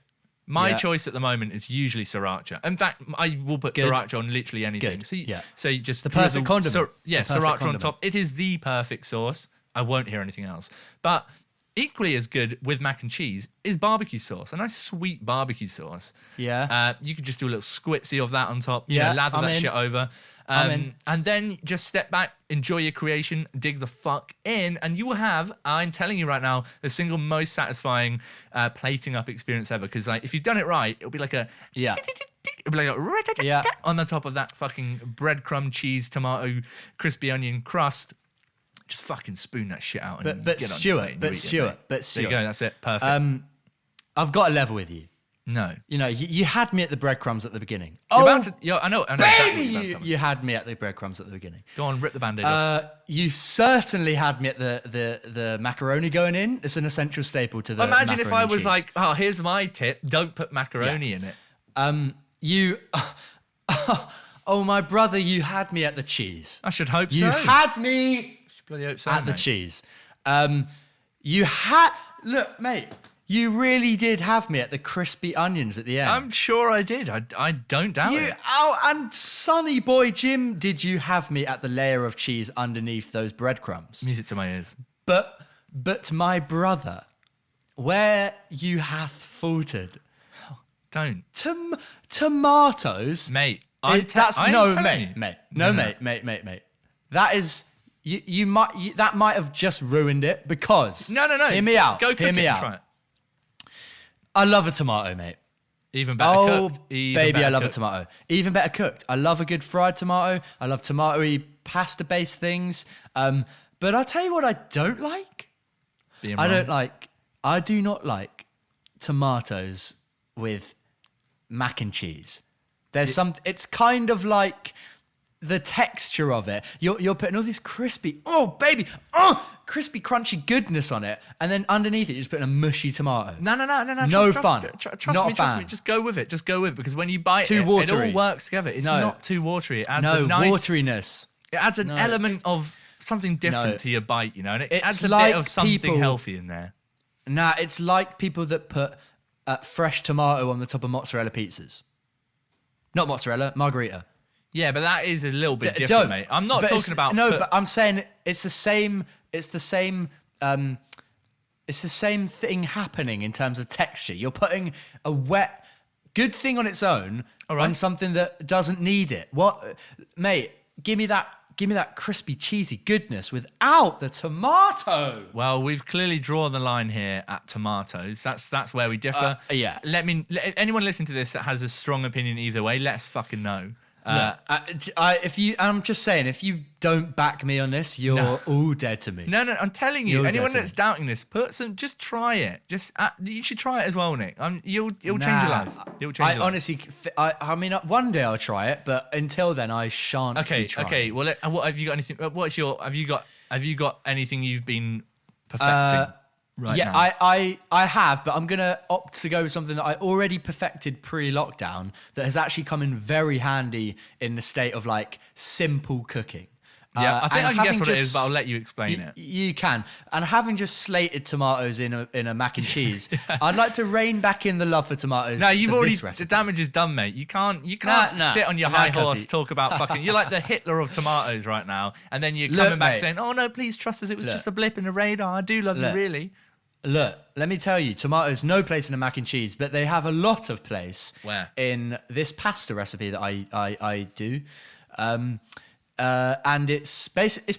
My choice at the moment is usually sriracha. In fact, I will put sriracha on literally anything. Good. So you just The perfect condiment. The perfect sriracha on condiment. top. It is the perfect sauce. I won't hear anything else. But equally as good with mac and cheese is barbecue sauce, a nice sweet barbecue sauce. Yeah. You could just do a little squitsy of that on top. Yeah, lather I'm that in. shit over. I'm in. And then just step back, enjoy your creation, dig the fuck in, and you will have, I'm telling you right now, the single most satisfying plating up experience ever. Because like, if you've done it right, it'll be like a it'll be like a on the top of that fucking breadcrumb, cheese, tomato, crispy onion crust. Just fucking spoon that shit out. And But get on your way and you eat it, mate. There you go. That's it. Perfect. I've got a level with you. No. You know, you had me at the breadcrumbs at the beginning. You're about to, I know exactly what Baby, you're about to say. you had me at the breadcrumbs at the beginning. Go on, rip the band-aid off. You certainly had me at the macaroni going in. It's an essential staple to the. Imagine if I macaroni was cheese. like, oh, here's my tip. Don't put macaroni in it. You. Oh, my brother, you had me at the cheese. I should hope You so. had me Bloody hope so, at the mate. cheese. You had. Look, mate. You really did have me at the crispy onions at the end. I'm sure I did. I don't doubt it. And Sonny Boy Jim, did you have me at the layer of cheese underneath those breadcrumbs? Music to my ears. But my brother, where you hath faltered. Don't. Tomatoes. Mate, I'm telling mate, you. mate. No, mate. That is that might have just ruined it because No. Hear me out. Go cook Hear me it and out. try it. I love a tomato, mate. Even better cooked. Baby, I love a tomato. Even better cooked. I love a good fried tomato. I love tomatoey pasta-based things. But I'll tell you what I don't like. I do not like tomatoes with mac and cheese. It's kind of like the texture of it. You're putting all this crispy, crispy, crunchy goodness on it, and then underneath it, you're just putting a mushy tomato. No. No fun. Trust me. Just go with it. Because when you bite Too it, watery. it all works together. It's not too watery. It adds a nice wateriness. It adds an element of something different to your bite, you know, and it adds a like bit of something people- healthy in there. Nah, it's like people that put fresh tomato on the top of mozzarella pizzas. Not mozzarella, margarita. Yeah, but that is a little bit different, mate. I'm not talking about... but I'm saying it's the same thing happening in terms of texture. You're putting a wet, good thing on its own on something that doesn't need it. What, mate, give me that crispy, cheesy goodness without the tomato. Well, we've clearly drawn the line here at tomatoes. That's where we differ. Yeah. Anyone listening to this that has a strong opinion either way, let us fucking know. I'm just saying, if you don't back me on this, you're all dead to me. No, I'm telling you, anyone that's doubting this, just try it. You should try it as well, Nick. You'll change your life. You'll change your life. Honestly, I mean, one day I'll try it, but until then, I shan't. Okay. Well, what have you got? Anything? Have you got anything you've been perfecting? Right now? I have, but I'm going to opt to go with something that I already perfected pre-lockdown that has actually come in very handy in the state of like simple cooking. Yeah, I think I can guess what it is, but I'll let you explain it. You can. And having just slated tomatoes in a mac and cheese, I'd like to rein back in the love for tomatoes. No, you've already, the damage is done, mate. You can't sit on your high horse, talk about fucking, you're like the Hitler of tomatoes right now. And then you're coming back saying, oh no, please trust us. It was just a blip in the radar. I do love you, really. Look, let me tell you, tomatoes, no place in a mac and cheese, but they have a lot of place in this pasta recipe that I do. And it's basically,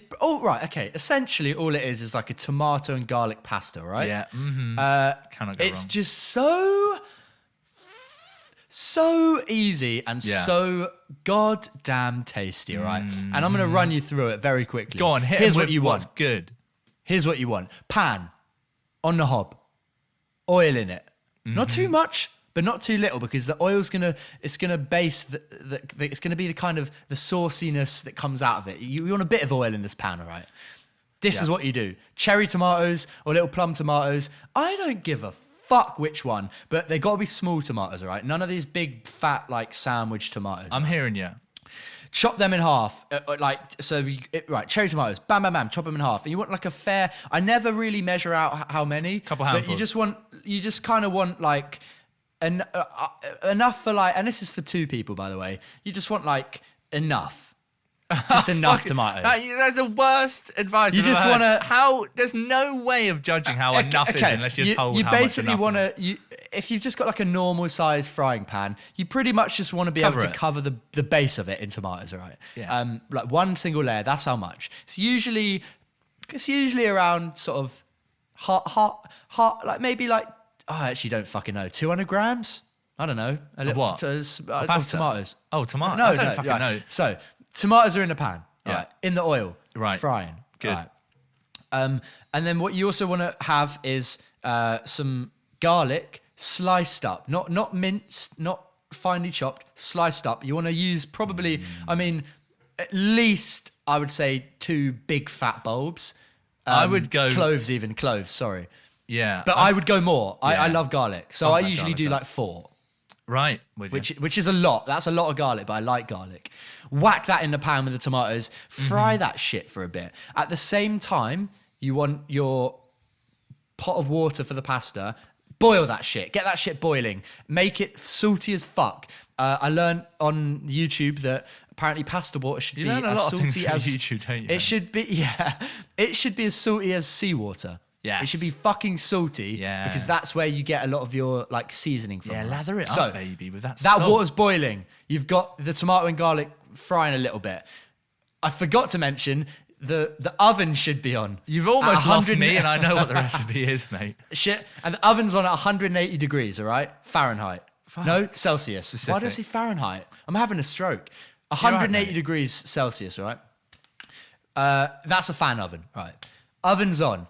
essentially all it is like a tomato and garlic pasta, right? Yeah. Cannot go it's wrong. just so easy and so goddamn tasty, right? And I'm going to run you through it very quickly. Go on, here's what you want. What's good. Here's what you want. Pan on the hob, oil in it. Not too much, but not too little, because the oil's gonna base it's gonna be the kind of the sauciness that comes out of it. You want a bit of oil in this pan, all right? This is what you do. Cherry tomatoes or little plum tomatoes. I don't give a fuck which one, but they gotta be small tomatoes, all right? None of these big fat like sandwich tomatoes. I'm hearing you. Chop them in half, cherry tomatoes, bam, bam, bam, chop them in half. And you want like a fair, I never really measure out how many. Couple handfuls. But you just kind of want like, enough for like, and this is for two people, by the way. You just want like enough. Just enough tomatoes. That's the worst advice. You just want to. There's no way of judging how enough is unless you're told you how basically much enough is. If you've just got like a normal sized frying pan, you pretty much just want to be able to cover the base of it in tomatoes, all right? Yeah. Like one single layer, that's how much. It's usually around sort of hot, like maybe like, I actually don't fucking know, 200 grams? I don't know. Of what? Of pasta? tomatoes. Oh, tomatoes. No, I don't fucking know. So, tomatoes are in a pan, right, in the oil, right, frying. Good. Right. And then what you also want to have is some garlic sliced up, not minced, not finely chopped, sliced up. You want to use probably, at least I would say 2 big fat bulbs. I would go cloves. Sorry. Yeah, but I would go more. I love garlic, so I usually garlic, do like 4. Right, which is a lot. That's a lot of garlic, but I like garlic. Whack that in the pan with the tomatoes. Fry that shit for a bit. At the same time, you want your pot of water for the pasta. Boil that shit. Get that shit boiling. Make it salty as fuck. I learned on YouTube that apparently pasta water should be as salty as YouTube, don't you? It should be. Yeah, it should be as salty as seawater. It should be fucking salty. Yeah. Because that's where you get a lot of your like seasoning from. Yeah, right? lather it So, up, baby, with that That salt. water's boiling. You've got the tomato and garlic frying a little bit. I forgot to mention the oven should be on. You've almost At lost 100 me, and I know what the recipe is, mate. Shit. And the oven's on at 180 degrees, all right? Fahrenheit. No, Celsius. Specific. Why did I say Fahrenheit? I'm having a stroke. right, 180 mate. degrees Celsius, all right? That's a fan oven, right? Oven's on.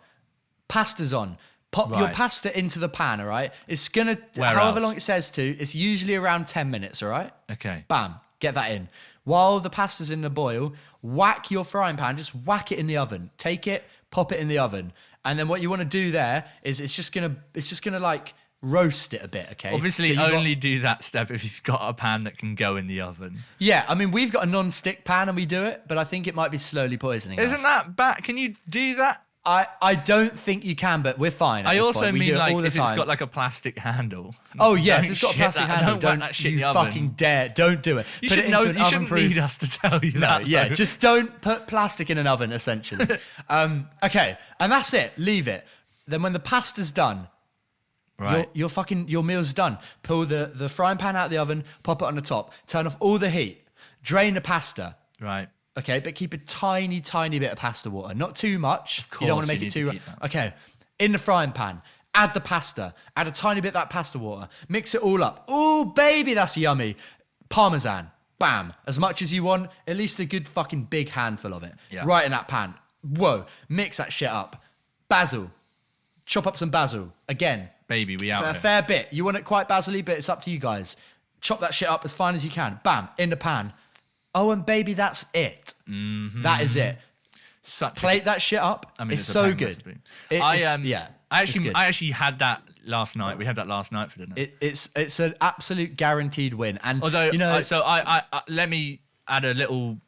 Pasta's on. Pop your Right. pasta into the pan, all right? It's gonna, Where however else? long it says to, it's usually around 10 minutes, all right? Okay. Bam, get that in. While the pasta's in the boil, whack your frying pan, just whack it in the oven. Take it, pop it in the oven. And then what you want to do there is it's just gonna like roast it a bit, okay? Obviously, So you've got- only do that step if you've got a pan that can go in the oven. Yeah, I mean, we've got a non-stick pan and we do it, but I think it might be slowly poisoning us. Isn't that bad? Can you do that? I don't think you can, but we're fine. At I this also point. We do mean it like all the if it's time. got like a plastic handle. Oh yeah, Don't if it's got a shit plastic that- handle, don't whack that shit in you the oven. fucking dare. Don't do it. You Put should it know. into an You shouldn't oven-proof- need us to tell you No, that. yeah, though. just don't put plastic in an oven, essentially. Okay, and that's it. Leave it. Then when the pasta's done, right. your meal's done. Pull the frying pan out of the oven, pop it on the top, turn off all the heat, drain the pasta. Right. Okay, but keep a tiny, tiny bit of pasta water. Not too much. Of You don't want course, to make you it need too. to keep that. Okay, in the frying pan, add the pasta. Add a tiny bit of that pasta water. Mix it all up. Oh, baby, that's yummy. Parmesan. Bam. As much as you want, at least a good fucking big handful of it. Yeah. Right in that pan. Whoa. Mix that shit up. Basil. Chop up some basil. Again. Baby, we out A here. fair bit. You want it quite basil-y, but it's up to you guys. Chop that shit up as fine as you can. Bam. In the pan. Oh, and baby, that's it. Mm-hmm. That is it. Such a- Plate that shit up. I mean, it's a so bang good. recipe. Yeah. I it's good. actually had that last night. We had that last night for dinner. It's an absolute guaranteed win. And Although, you know, so I let me add a little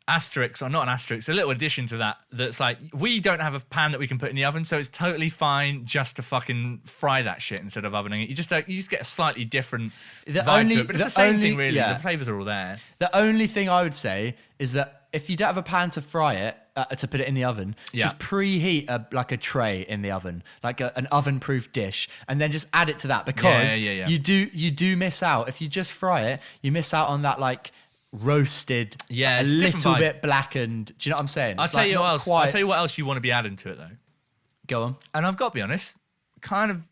asterisk, or not an asterisk, a little addition to that. That's like, we don't have a pan that we can put in the oven, so it's totally fine just to fucking fry that shit instead of ovening it. You just get a slightly different vibe to it, but it's the same thing really. yeah. The flavors are all there. The only thing I would say is that if you don't have a pan to fry it, to put it in the oven, just preheat a tray in the oven, like an oven-proof dish, and then just add it to that, because Yeah. you do miss out. If you just fry it, you miss out on that like roasted, Yeah, a it's a different little vibe. bit blackened. Do you know what I'm saying? I'll It's tell like you not what else. quite- I'll tell you what else you want to be adding to it though. Go on. And I've got to be honest, kind of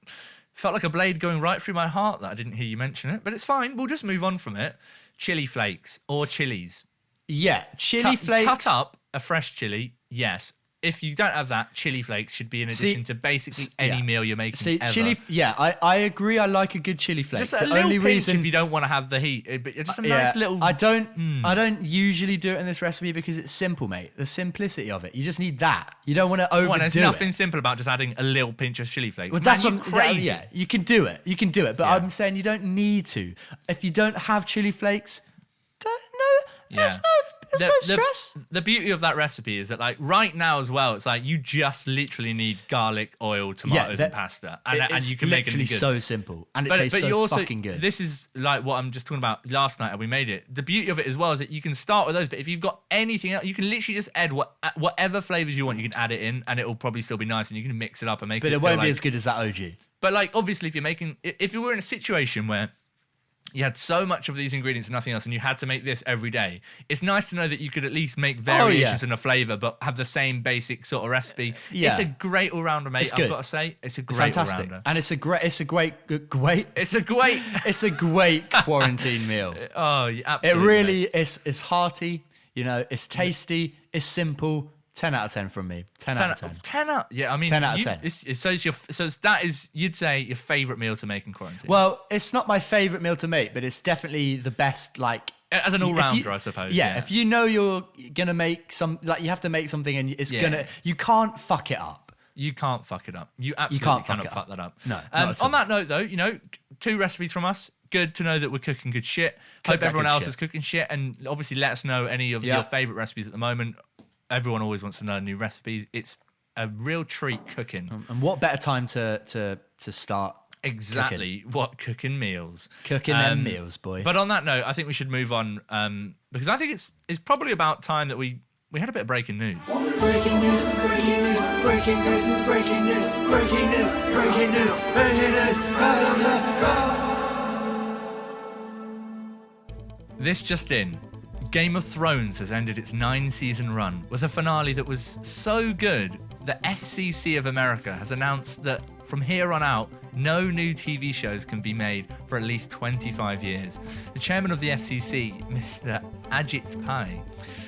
felt like a blade going right through my heart that I didn't hear you mention it, but it's fine. We'll just move on from it. Chili flakes or chilies. Yeah, chili flakes. Cut up a fresh chili, yes. If you don't have that, chili flakes should be in addition to basically any meal you're making See, ever. chili. Yeah, I agree. I like a good chili flake. Just a The little only pinch reason if you don't want to have the heat. But it's just a yeah, nice little... I don't usually do it in this recipe because it's simple, mate. The simplicity of it. You just need that. You don't want to overdo Well, there's it. nothing simple about just adding a little pinch of chili flakes. Well, Man, that's you what crazy. yeah, you can do it. You can do it. But Yeah. I'm saying you don't need to. If you don't have chili flakes, that's no stress. The beauty of that recipe is that, like, right now as well, it's like you just literally need garlic, oil, tomatoes, and pasta, and it's you can make it literally good. so simple, and it tastes so you also, fucking good. This is like what I'm just talking about last night, and we made it. The beauty of it as well is that you can start with those, but if you've got anything else, you can literally just add whatever flavors you want. You can add it in, and it will probably still be nice, and you can mix it up and make it. But it feel won't be like- as good as that OG. But like, obviously, if you were in a situation where you had so much of these ingredients and nothing else, and you had to make this every day, it's nice to know that you could at least make variations in a flavor, but have the same basic sort of recipe. Yeah. It's a great all-rounder, mate. It's I've good. got to say, it's a It's great fantastic, all-rounder. and it's a great it's a great quarantine meal. Oh, yeah, It absolutely. really mate. is hearty, you know, it's tasty, it's simple. 10 out of 10 from me. 10 out of 10. 10 out. Yeah, I mean, 10 out of 10. That is, you'd say, your favorite meal to make in quarantine. Well, it's not my favorite meal to make, but it's definitely the best, like... As an if you- all-rounder, I suppose. Yeah, if you know you're going to make you have to make something and it's you can't fuck it up. You can't fuck it up. You absolutely can't fuck cannot it fuck that up. No, not at all. On that note, though, 2 recipes from us. Good to know that we're cooking good shit. Cook Hope that everyone good else shit. is cooking shit, and obviously let us know any of Yeah. your favorite recipes at the moment. Everyone always wants to know new recipes. It's a real treat cooking. And what better time to start Exactly what cooking meals. cooking them meals, boy. But on that note, I think we should move on because I think it's probably about time that we we had a bit of breaking news. Breaking news, breaking news, breaking news, breaking news, breaking news, breaking news, breaking news. This just in. Game of Thrones has ended its 9-season run with a finale that was so good the FCC of America has announced that from here on out, no new TV shows can be made for at least 25 years. The chairman of the FCC, Mr. Ajit Pai,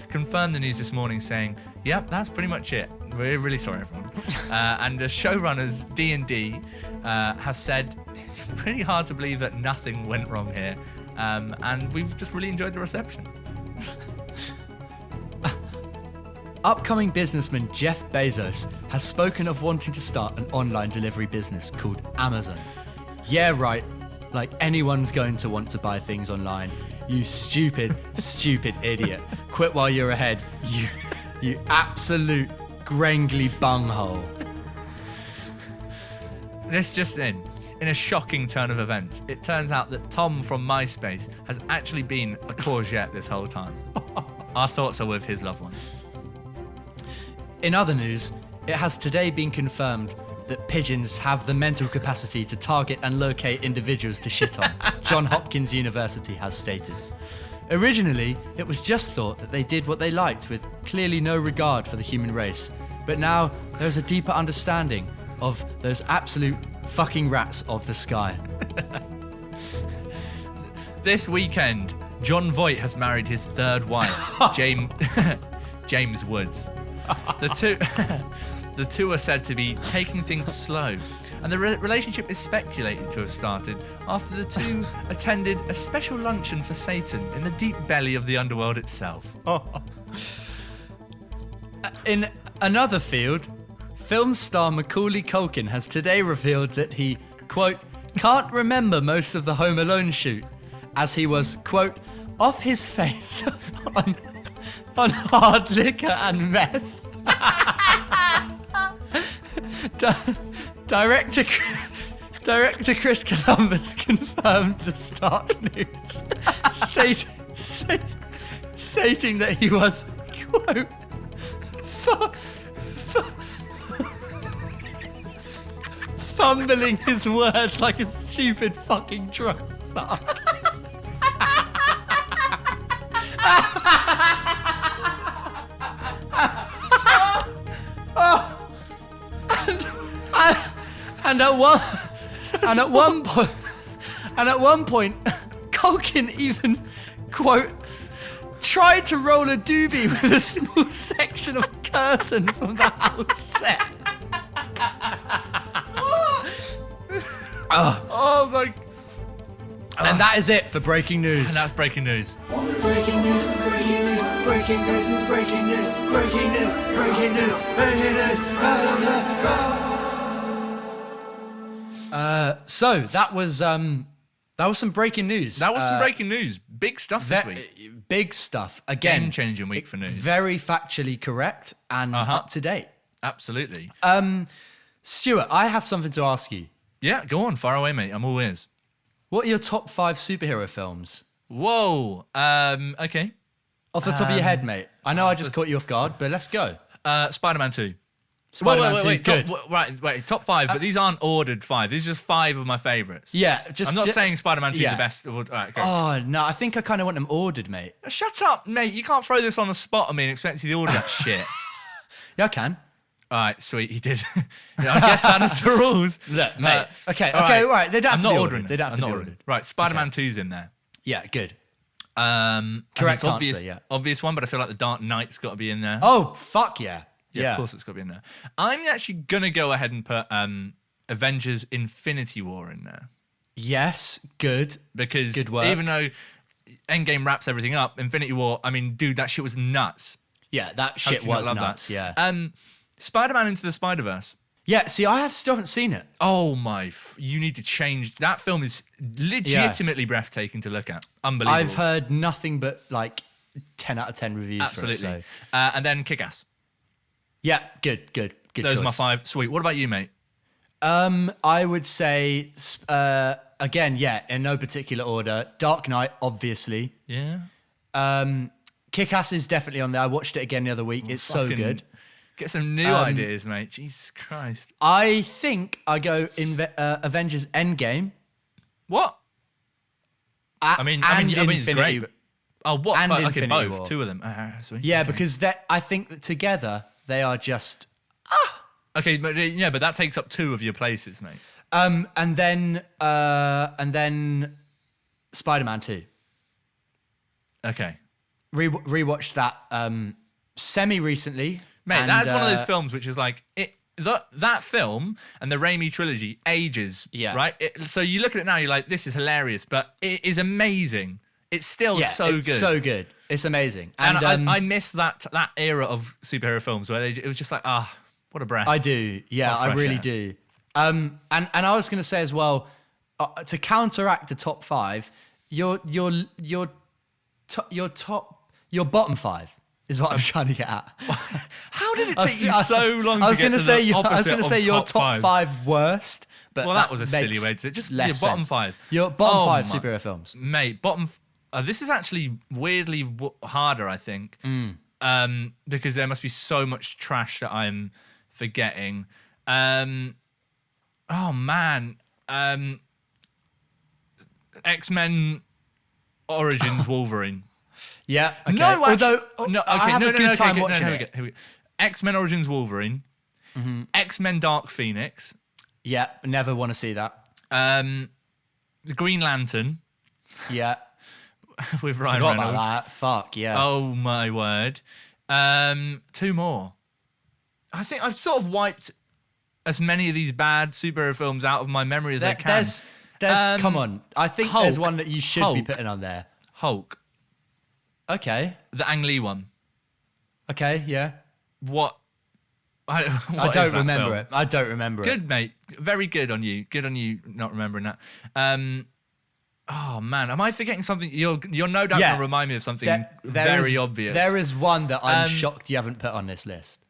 confirmed the news this morning saying, yep, that's pretty much it. We're really sorry, everyone. And the showrunners, D&D, have said it's pretty hard to believe that nothing went wrong here. And we've just really enjoyed the reception. Upcoming businessman Jeff Bezos has spoken of wanting to start an online delivery business called Amazon. Yeah, right. Like anyone's going to want to buy things online. You stupid, stupid idiot. Quit while you're ahead. You absolute grangly bunghole. This just in a shocking turn of events, it turns out that Tom from MySpace has actually been a courgette this whole time. Our thoughts are with his loved ones. In other news, it has today been confirmed that pigeons have the mental capacity to target and locate individuals to shit on, Johns Hopkins University has stated. Originally, it was just thought that they did what they liked with clearly no regard for the human race, but now there's a deeper understanding of those absolute fucking rats of the sky. This weekend, John Voight has married his third wife, James Woods. The two are said to be taking things slow, and the relationship is speculated to have started after the two attended a special luncheon for Satan in the deep belly of the underworld itself. In another field, film star Macaulay Culkin has today revealed that he, quote, can't remember most of the Home Alone shoot, as he was, quote, off his face on hard liquor and meth. Director Chris Columbus confirmed the Stark News, stating that he was, quote, fumbling his words like a stupid fucking drunk fuck. And at one point, Culkin even, quote, tried to roll a doobie with a small section of curtain from the house set. Oh my! And that is it for breaking news. And that's breaking news. Breaking news, breaking news, breaking news, breaking news, breaking news, breaking news, breaking news. So that was some breaking news. That was some breaking news. Big stuff this week. Big stuff. Again, game-changing week for news. Very factually correct and up to date. Absolutely. Stuart, I have something to ask you. Yeah, go on, far away, mate. I'm all ears. What are your top 5 superhero films? Whoa. Okay. Off the top of your head, mate. I know I just caught you off guard, but let's go. Spider-Man 2. Spider-Man 2, good. Top 5, but these aren't ordered 5. These are just 5 of my favourites. Yeah, I'm not saying Spider-Man 2 is the best of all. Right, okay. Oh, no, I think I kind of want them ordered, mate. Shut up, mate. You can't throw this on the spot on me and expect you to order that shit. Yeah, I can. All right, sweet, he did. Yeah, I guess that is the rules. Look, mate. Right. They don't have to be ordered. They don't have to be ordered. Right, Spider-Man 2's in there. Yeah, good. Correct answer, yeah. Obvious one, but I feel like the Dark Knight's got to be in there. Oh, fuck yeah. Yeah, of course it's got to be in there. I'm actually going to go ahead and put Avengers Infinity War in there. Yes, good. Because good work. Even though Endgame wraps everything up, Infinity War, I mean, dude, that shit was nuts. Yeah, that shit was nuts, yeah. Spider-Man Into the Spider-Verse. Yeah, see, I still haven't seen it. Oh my, you need to change. That film is legitimately breathtaking to look at. Unbelievable. I've heard nothing but like 10 out of 10 reviews Absolutely. for it. So. And then Kick-Ass. Yeah, good Those choice. are my 5. Sweet. What about you, mate? I would say, again, in no particular order. Dark Knight, obviously. Yeah. Kick-Ass is definitely on there. I watched it again the other week. It's so good. Get some new ideas, mate. Jesus Christ. I think I go Avengers Endgame. What? I mean, it's great. But, what? And Okay, Infinity both. War. 2 of them. Sweet. Yeah, Okay. because I think that together they are just... Okay, but that takes up 2 of your places, mate. And then Spider-Man 2. Okay. Rewatched that semi-recently. Mate, that's one of those films which is like... That film and the Raimi trilogy ages, right? So you look at it now, you're like, this is hilarious, but it is amazing. It's still so good. It's so good. It's amazing. And I miss that era of superhero films where it was just like, what a breath. I do. Yeah, I really do. And I was going to say as well, to counteract the top 5, your bottom 5 is what I'm trying to get at. How did it take you so long to get to the opposite I was going to say your top top 5 worst, but that was a silly way to say it. Just your bottom 5. Your bottom 5 superhero films. Mate, this is actually weirdly harder, I think, because there must be so much trash that I'm forgetting. X-Men Origins Wolverine. Yeah. Okay. No, actually, I have a good time watching it. Here we go. X-Men Origins Wolverine. Mm-hmm. X-Men Dark Phoenix. Yeah, never want to see that. The Green Lantern. Yeah. With Ryan Forgot Reynolds. about that. Fuck, yeah. Oh, my word. 2 more. I think I've sort of wiped as many of these bad superhero films out of my memory as I can. There's come on. I think Hulk. there's one that you should be putting on there. Hulk. Okay. The Ang Lee one. Okay, yeah. What I don't remember it. I don't remember it. Good, mate. Very good on you. Good on you not remembering that. Oh, man. Am I forgetting something? You're no doubt going to remind me of something very obvious. There is one that I'm shocked you haven't put on this list.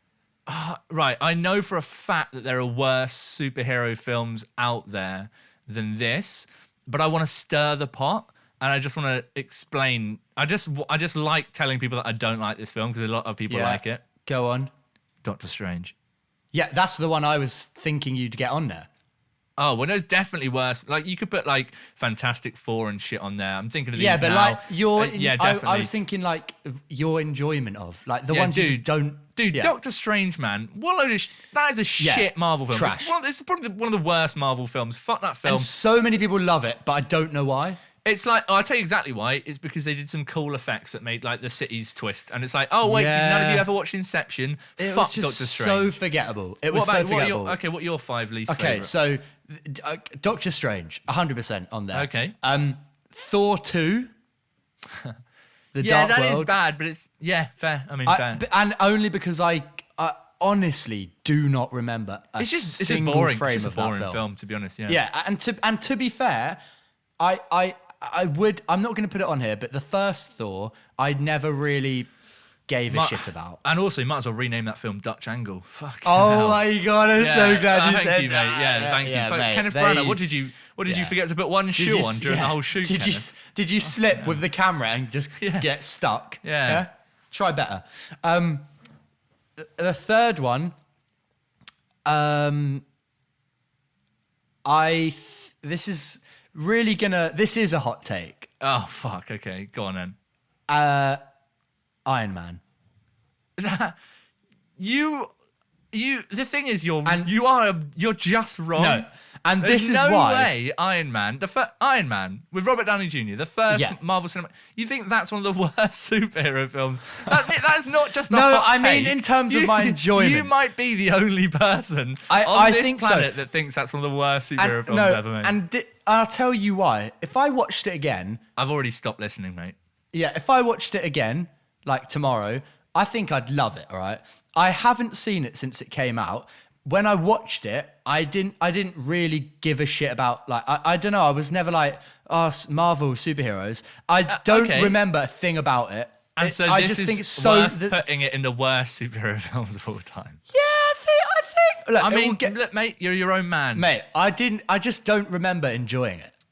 Right. I know for a fact that there are worse superhero films out there than this, but I want to stir the pot. And I just want to explain. I just like telling people that I don't like this film because a lot of people like it. Go on. Doctor Strange. Yeah, that's the one I was thinking you'd get on there. Oh, well, there's definitely worse. Like, you could put, like, Fantastic Four and shit on there. I'm thinking of these now. Like, definitely. I was thinking, like, your enjoyment of. Like, the ones you just don't... Dude, Doctor Strange, man. What a load of that is a shit Marvel film. Trash. It's probably one of the worst Marvel films. Fuck that film. And so many people love it, but I don't know why. It's like, I'll tell you exactly why. It's because they did some cool effects that made, like, the cities twist. And it's like, oh, wait, did none of you ever watch Inception? Fuck Doctor Strange. So forgettable. It was so forgettable. What are your 5 least Okay, favourite? so Doctor Strange, 100% on there. Okay. Thor 2. The yeah, Dark that World. is bad, but it's, fair. I mean, fair. And only because I honestly do not remember it's just single boring. frame It's just of a boring that film, to be honest. Yeah. Yeah, and to be fair, I'm not going to put it on here, but the first Thor, I never really gave a shit about. And also, you might as well rename that film Dutch Angle. Fuck. Oh my god, I'm so glad you said you, that. Mate. Yeah, thank you. Mate, Kenneth Branagh, what did you forget to put one shoe on during the whole shoot? Did you slip with the camera and just get stuck? Yeah. Try better. The third one, this is a hot take. Oh fuck. Okay, go on then. Iron Man. The thing is, you're just wrong. No, and There's this is why. way Iron Man, Iron Man with Robert Downey Jr., the first Marvel cinema. You think that's one of the worst superhero films? That's not just a hot take. Mean in terms of my enjoyment. You might be the only person I on this think planet that thinks that's one of the worst superhero films ever made. And I'll tell you why. If I watched it again, I've already stopped listening, mate. Yeah, if I watched it again, like tomorrow, I think I'd love it, all right? I haven't seen it since it came out. When I watched it, I didn't really give a shit about, like, I don't know, I was never like, Marvel superheroes. I don't remember a thing about it. And so I this just is think it's so worth putting it in the worst superhero films of all time. Yeah, I think. Look, I mean, look, mate, you're your own man. Mate, I just don't remember enjoying it.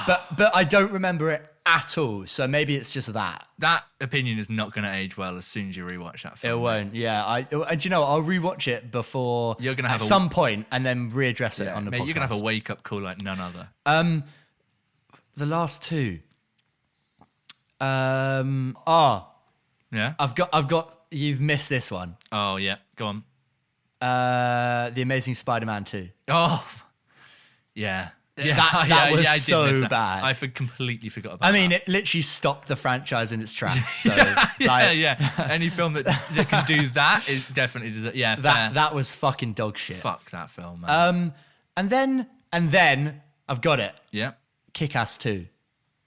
But I don't remember it at all. So maybe it's just that. That opinion is not going to age well as soon as you rewatch that film. It won't. Yeah. And you know, I'll rewatch it before You're gonna have at some point and then readdress it on the mate, podcast. you're going to have a wake up call like none other. The last two. Yeah. I've got. You've missed this one. Oh yeah. Go on. The Amazing Spider-Man 2. Oh. Yeah. Yeah, That was I did so miss that. bad. I completely forgot about that. I mean, it literally stopped the franchise in its tracks. So, yeah. Any film that can do that is definitely fair. that was fucking dog shit. Fuck that film, man. And then I've got it. Yeah. Kick-Ass 2.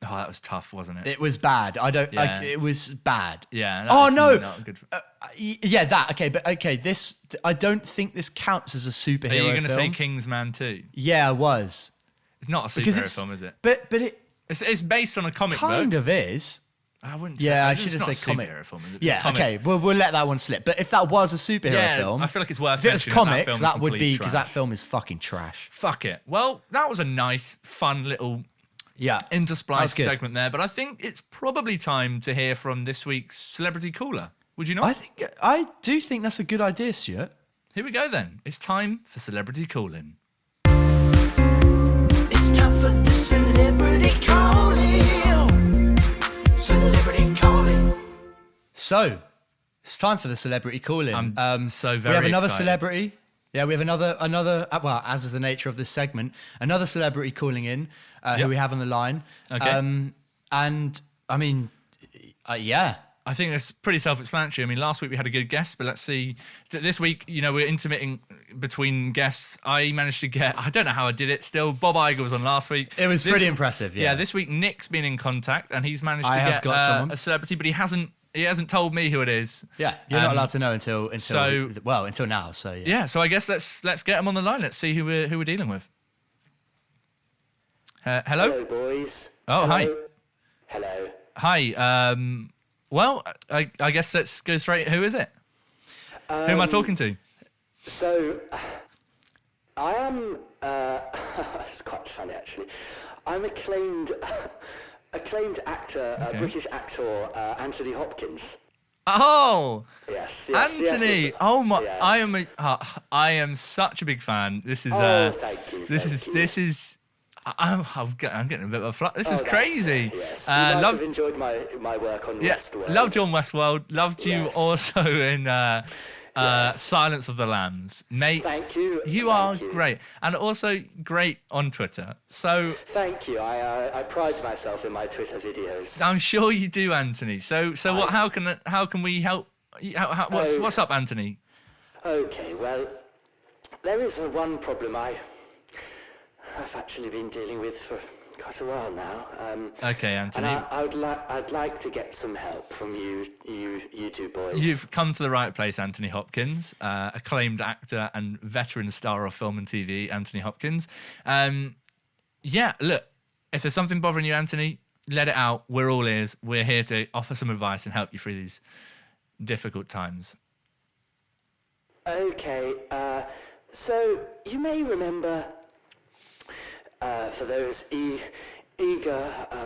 Oh, that was tough, wasn't it? It was bad. I don't Yeah. like. It was bad. Yeah. that Oh was no. Not a good. Yeah, that. Okay, but okay. This. I don't think this counts as a superhero. Are you going to say film. Kingsman 2? Yeah, I was. It's not a Because superhero it's film, is it? But it It's based on a comic kind book. of is. I wouldn't. Yeah, I it's should have not said a comic. superhero film. Is it? It's Yeah. a comic. Okay. We'll let that one slip. But if that was a superhero Yeah, film, I feel like it's worth. if it was mentioning comics, that, that would be because that trash. film is fucking trash. Fuck it. Well, that was a nice, fun little Yeah. That interspliced was good. segment there. But I think it's probably time to hear from this week's celebrity caller. Would you not? I do think that's a good idea, Stuart. Here we go then. It's time for celebrity calling. It's time for the celebrity calling. Celebrity calling. So, it's time for the celebrity call-in. I'm so very We have another excited. celebrity. Yeah, we have another. Well, as is the nature of this segment, another celebrity calling in who Yep. we have on the line. Okay. And I mean, yeah. I think it's pretty self-explanatory. I mean, last week we had a good guest, but let's see. This week, we're intermitting between guests. I managed to get, I don't know how I did it still. Bob Iger was on last week. It was pretty impressive, yeah. This week Nick's been in contact and he's managed I to have get got someone. a celebrity, but he hasn't told me who it is. Yeah, you're not allowed to know until so- until now. So yeah. Yeah, so I guess let's get him on the line. Let's see who we're dealing with. Hello? Hello, boys. Oh, hi. Hello. Hi. Well, I guess let's go straight. Who is it? Who am I talking to? So, I am. It's quite funny, actually. I'm acclaimed actor, Okay. British actor Anthony Hopkins. Oh, Yes. Anthony. Yes. Oh my! Yes. I am such a big fan. This is. Oh, thank you. This is. I'm getting a bit of a flutter. This is that's crazy. Yes. You might Love. have enjoyed my work on Yeah, Westworld. loved you on Westworld. Loved you Yes. also in Silence of the Lambs, mate. Thank you. You Thank are you. great, and also great on Twitter. So Thank you. I pride myself in my Twitter videos. I'm sure you do, Anthony. So what? How can we help? What's up, Anthony? Okay, well, there is one problem I've actually been dealing with for quite a while now. Okay, And Anthony. I'd like to get some help from you two boys. You've come to the right place, Anthony Hopkins, acclaimed actor and veteran star of film and TV, Anthony Hopkins. Yeah, look, if there's something bothering you, Anthony, let it out. We're all ears. We're here to offer some advice and help you through these difficult times. Okay, so you may remember, for those eager, I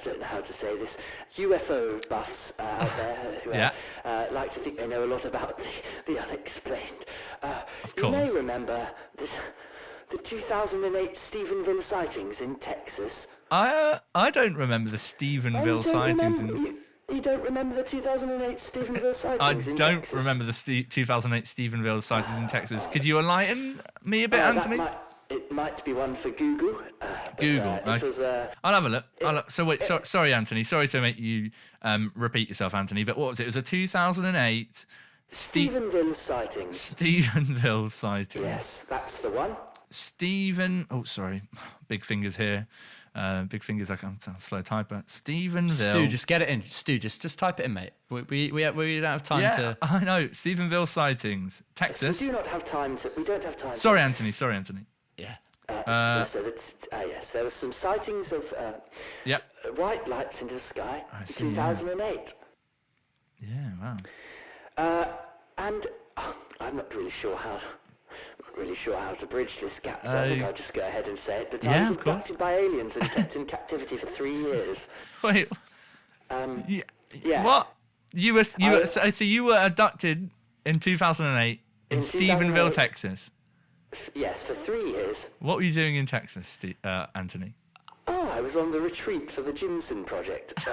don't know how to say this, UFO buffs out there who Yeah. like to think they know a lot about the unexplained. Of You may course. remember the 2008 Stephenville sightings in Texas. I don't remember the Stephenville sightings. You don't remember the 2008 Stephenville sightings I in don't Texas? remember the 2008 Stephenville sightings in Texas. Could you enlighten me a bit, Anthony? It might be one for Google. But, Google, It okay. was, I'll have a look. So wait, sorry, Anthony. Sorry to make you repeat yourself, Anthony. But what was it? It was a 2008 Stephenville sightings. Stephenville sighting. Yes, that's the one. Stephen. Oh, sorry. Big fingers here. Big fingers. I'm a slow typer. Stephenville. Stu, just get it in. Stu, just type it in, mate. We don't have time yeah, to. I know. Stephenville sightings, Texas. We don't have time to. Sorry, Anthony. Sorry, Anthony. Yeah. So that's, yes, there were some sightings of Yep. white lights into the sky I in see, yeah. 2008. Yeah. Wow. And I'm not really sure how not really sure how to bridge this gap, so I think I'll just go ahead and say it. That I Yeah, was of course. abducted by aliens and kept in captivity for 3 years. Wait. Yeah. What? So you were abducted in 2008 in In Stephenville, 2008. Texas. Yes, for 3 years. What were you doing in Texas, Anthony? Oh, I was on the retreat for the Jimson project.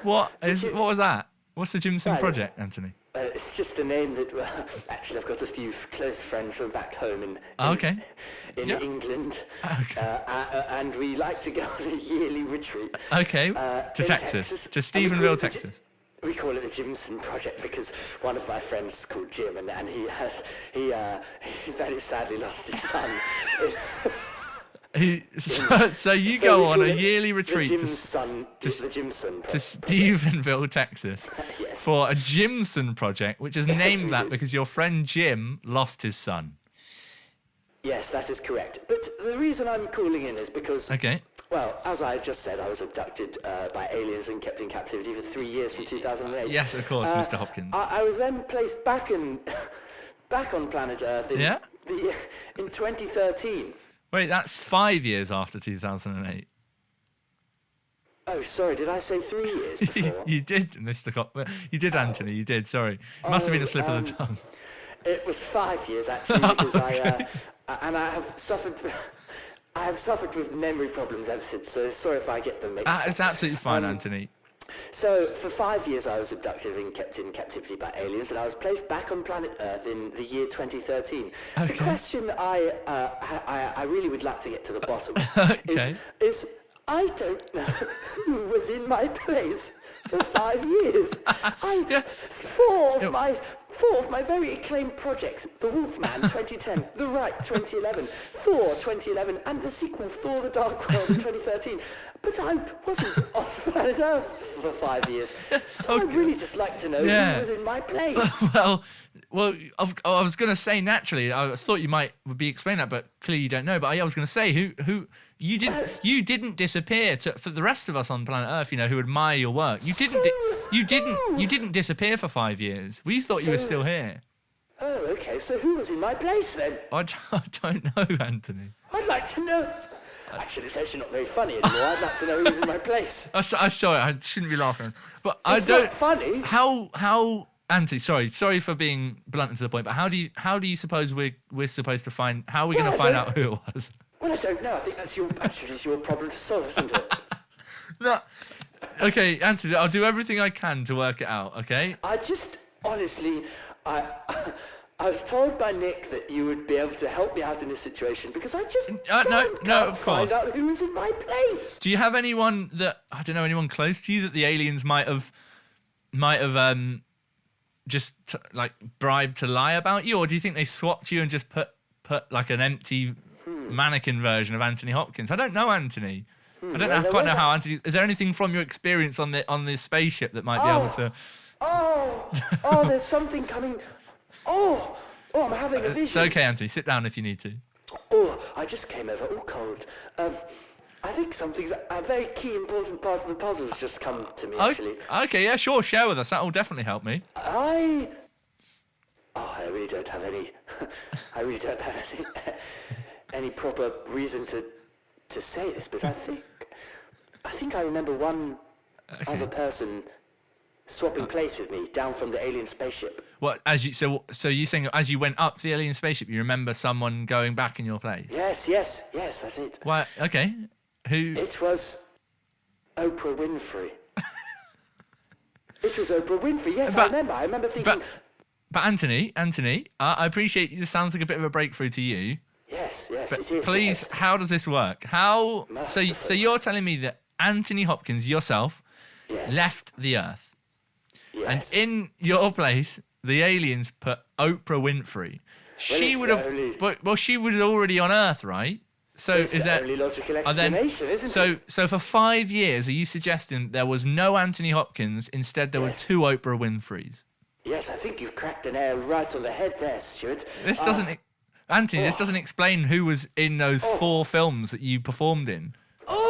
What was that? What's the Jimson Right. Project, Anthony? It's just a name that, actually, I've got a few close friends from back home in Okay. Yeah. England, Okay. and we like to go on a yearly retreat. Okay. To To Texas. To And we call Stephenville, it the Texas. We call it the Jimson Project because one of my friends is called Jim, and he very sadly lost his son. So you So go we on call a it yearly the retreat to Jimson to Project. Stephenville, Texas, Yes. for a Jimson project, which is named we that do. because your friend Jim lost his son. Yes, that is correct. But the reason I'm calling in is because, Okay. well, as I just said, I was abducted by aliens and kept in captivity for 3 years from 2008. Yes, of course, Mr. Hopkins. I was then placed back on planet Earth in, Yeah? in 2013. Wait, that's 5 years after 2008. Oh, sorry, did I say 3 years before? You did, Mr. You did, Anthony. You did. Sorry, it must have been a slip of the tongue. It was 5 years actually because I have suffered with memory problems ever since. So sorry if I get them mixed up. It's absolutely fine, Anthony. So for 5 years I was abducted and kept in captivity by aliens, and I was placed back on planet Earth in the year 2013. The Okay. question I really would like to get to the bottom Okay. is I don't know who was in my place for 5 years. Four of my very acclaimed projects, The Wolfman 2010, The Right 2011, Thor 2011, and the sequel Thor the Dark World in 2013. But I wasn't on planet Earth for 5 years. So I'd really just like to know Yeah. who was in my place. Well, I was going to say naturally. I thought you would be explaining that, but clearly you don't know. But I was going to say who you didn't disappear for the rest of us on planet Earth. You know, who admire your work. You didn't disappear for 5 years. We thought you were still here. Oh, okay, so who was in my place then? I don't know, Anthony. I'd like to know. Actually, it's actually not very funny anymore. I'd like to know who was in my place. I'm sorry, I shouldn't be laughing. But I It's don't. not funny. How Anthony, sorry for being blunt and to the point, but how do you suppose we're supposed to find? How are we going to Well, find I out who it was? Well, I don't know. I think that's your problem to solve, isn't it? No. Okay, Anthony, I'll do everything I can to work it out. Okay. I just, honestly, I was told by Nick that you would be able to help me out in this situation because I just no, of course. find out who was in my place. Do you have anyone anyone close to you that the aliens might have just like bribed to lie about you, or do you think they swapped you and just put like an empty mannequin version of Anthony Hopkins? I don't know, Anthony. I don't quite know how Anthony. Is there anything from your experience on the spaceship that might be able to? Oh, there's something coming. Oh, I'm having a vision. It's okay, Anthony. Sit down if you need to. Oh, I just came over all cold. I think a very key important part of the puzzle has just come to me, actually. Okay, yeah, sure. Share with us. That will definitely help me. I really don't have any proper reason to say this, but I think I remember one other person swapping place with me down from the alien spaceship. What? So you saying as you went up to the alien spaceship, you remember someone going back in your place? Yes, that's it. Well, okay. Who? It was Oprah Winfrey. It was Oprah Winfrey. Yes, But- I remember thinking. But Anthony, I appreciate this sounds like a bit of a breakthrough to you. Yes, But it is. please, yes. how does this work? How? So Masterful. you're telling me that Anthony Hopkins yourself Yes. left the Earth, Yes. and in your place, the aliens put Oprah Winfrey. She it's would the have, only- she was already on Earth, right? So It's is the that only logical are then explanation, isn't so it? so for 5 years, are you suggesting there was no Anthony Hopkins? Instead, there were Yes. 2 Oprah Winfreys. Yes, I think you've cracked the nail right on the head there, Stuart. This doesn't, Anthony. This doesn't explain who was in those 4 films that you performed in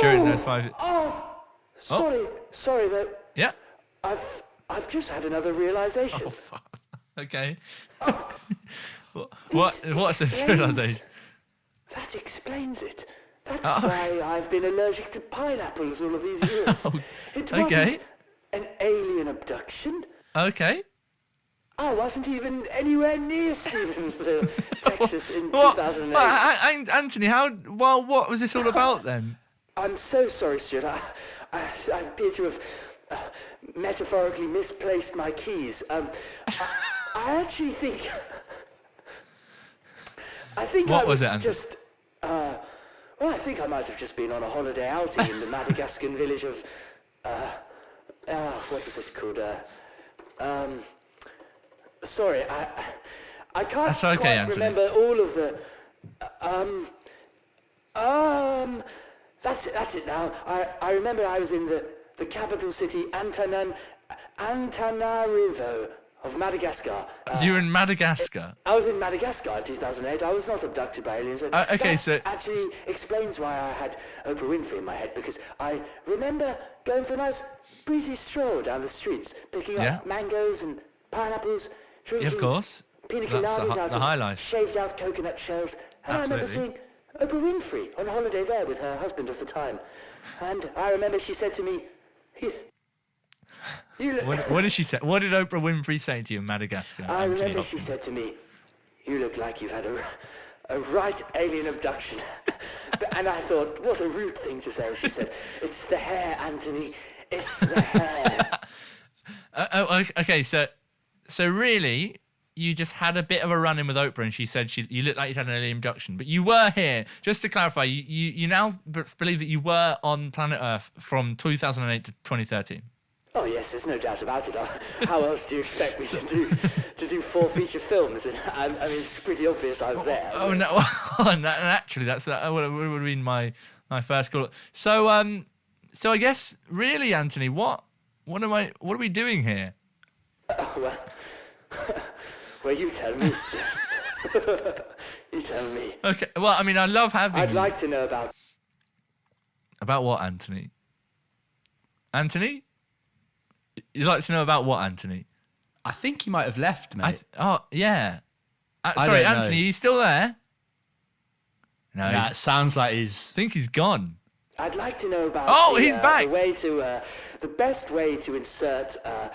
during those 5. Sorry, though. Yeah. I've just had another realization. Oh, fuck. Okay. What's the realization? That explains it. That's why I've been allergic to pineapples all of these years. It wasn't okay. an alien abduction. Okay. I wasn't even anywhere near Stevensville, Texas in What? 2008. Anthony, what was this all about then? I'm so sorry, Stuart. I appear to have metaphorically misplaced my keys. I actually think... What was it, Anthony? just... well, I think I might have just been on a holiday outing in the Madagascan village of... what is it called? Sorry, I can't That's okay, quite Anthony. remember all of the... That's it now. I remember I was in the capital city, Antananarivo of Madagascar. You were in Madagascar? I was in Madagascar in 2008. I was not abducted by aliens. Okay, that so... actually explains why I had Oprah Winfrey in my head, because I remember going for a nice breezy stroll down the streets, picking up mangoes and pineapples, drinking of course. pina That's coladas out the high of life. shaved out coconut shells. And I remember seeing Oprah Winfrey on holiday there with her husband of the time. And I remember she said to me, What did she say? What did Oprah Winfrey say to you in Madagascar? I Anthony remember she Hopkins? said to me, "You look like you've had a right alien abduction." And I thought, what a rude thing to say. She said, "It's the hair, Anthony. It's the hair." Okay, so really, you just had a bit of a run-in with Oprah, and she said you looked like you'd had an alien abduction, but you were here. Just to clarify, you now believe that you were on planet Earth from 2008 to 2013. Oh yes, there's no doubt about it. How else do you expect me to do 4 feature films? And I mean, it's pretty obvious I was there. Oh no! Actually, that would have been my first call. So I guess really, Anthony, what are we doing here? Well, you tell me. You tell me. Okay. Well, I mean, I love having. I'd like to know about what, Anthony? Anthony? You'd like to know about what, Anthony? I think he might have left, mate. Yeah. I Sorry, don't know. Anthony, are you still there? No, Nah, I it sounds like he's... think he's gone. I'd like to know about. He's back. The best way to insert a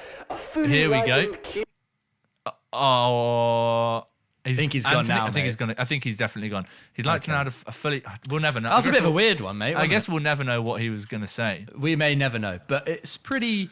fully Here we go. ripened I think he's gone now, I think mate. he's gone. I think he's definitely gone. He'd like to know how to fully. We'll never know. That was a bit of a weird one, mate. I guess we'll never know what he was going to say. We may never know, but it's pretty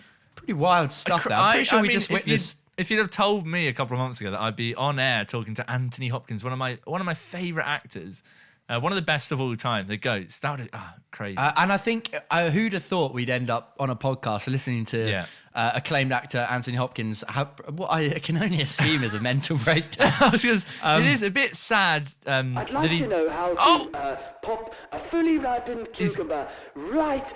wild stuff there. I'm pretty sure we just witnessed... If you'd have told me a couple of months ago that I'd be on air talking to Anthony Hopkins, one of my favourite actors, one of the best of all time, the GOATs, that would crazy. and I think who'd have thought we'd end up on a podcast listening to acclaimed actor Anthony Hopkins have what I can only assume is a mental breakdown. It is a bit sad. I'd like to know how to pop a fully ripened cucumber right.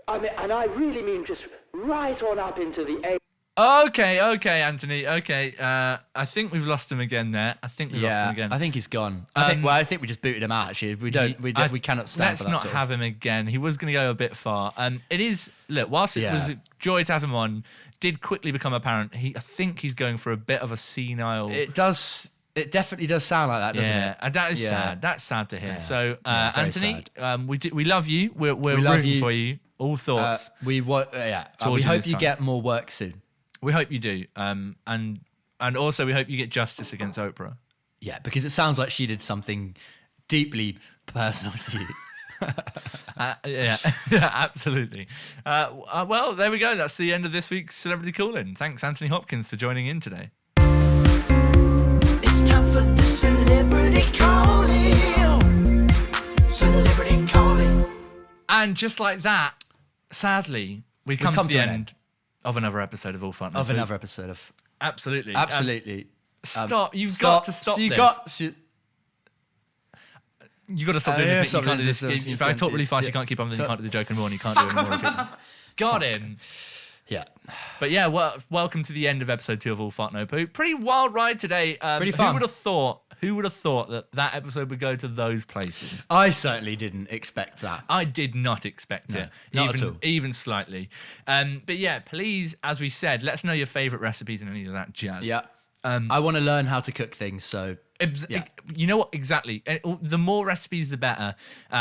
I mean, and I really mean just right on up into the A. Okay, Anthony. Okay, I think we've lost him again there. I think we lost him again. I think he's gone. I think we just booted him out. Actually, we cannot stand. Let's for that not sort have of... him again. He was going to go a bit far. It is. Look, whilst it was a joy to have him on, did quickly become apparent. I think he's going for a bit of a senile. It does. It definitely does sound like that, doesn't it? That is sad. That's sad to hear. Yeah. So, Yeah, very Anthony, sad. we love you. We're rooting for you. All thoughts. We hope this you time. get more work soon. We hope you do. And also we hope you get justice against Oprah. Yeah, because it sounds like she did something deeply personal to you. Yeah, absolutely. Well, there we go. That's the end of this week's Celebrity Call-In. Thanks, Anthony Hopkins, for joining in today. It's time for the celebrity calling. Celebrity calling. And just like that, sadly, we come to the end of another episode of All Fun. Another episode of... Absolutely. Stop. You've got to stop this. You've got to stop doing this. You can't do this. If I talk really fast, you can't keep on, then you can't do the joke anymore, and you can't do it anymore. Got him. Yeah. But yeah, welcome to the end of episode 2 of All Fart No Poo. Pretty wild ride today. Pretty fun. Who would have thought that episode would go to those places? I certainly didn't expect that. I did not expect it, not at all. even slightly. But yeah, please, as we said, let us know your favourite recipes and any of that jazz. Yeah. I want to learn how to cook things, so yeah. You know what? Exactly. The more recipes, the better.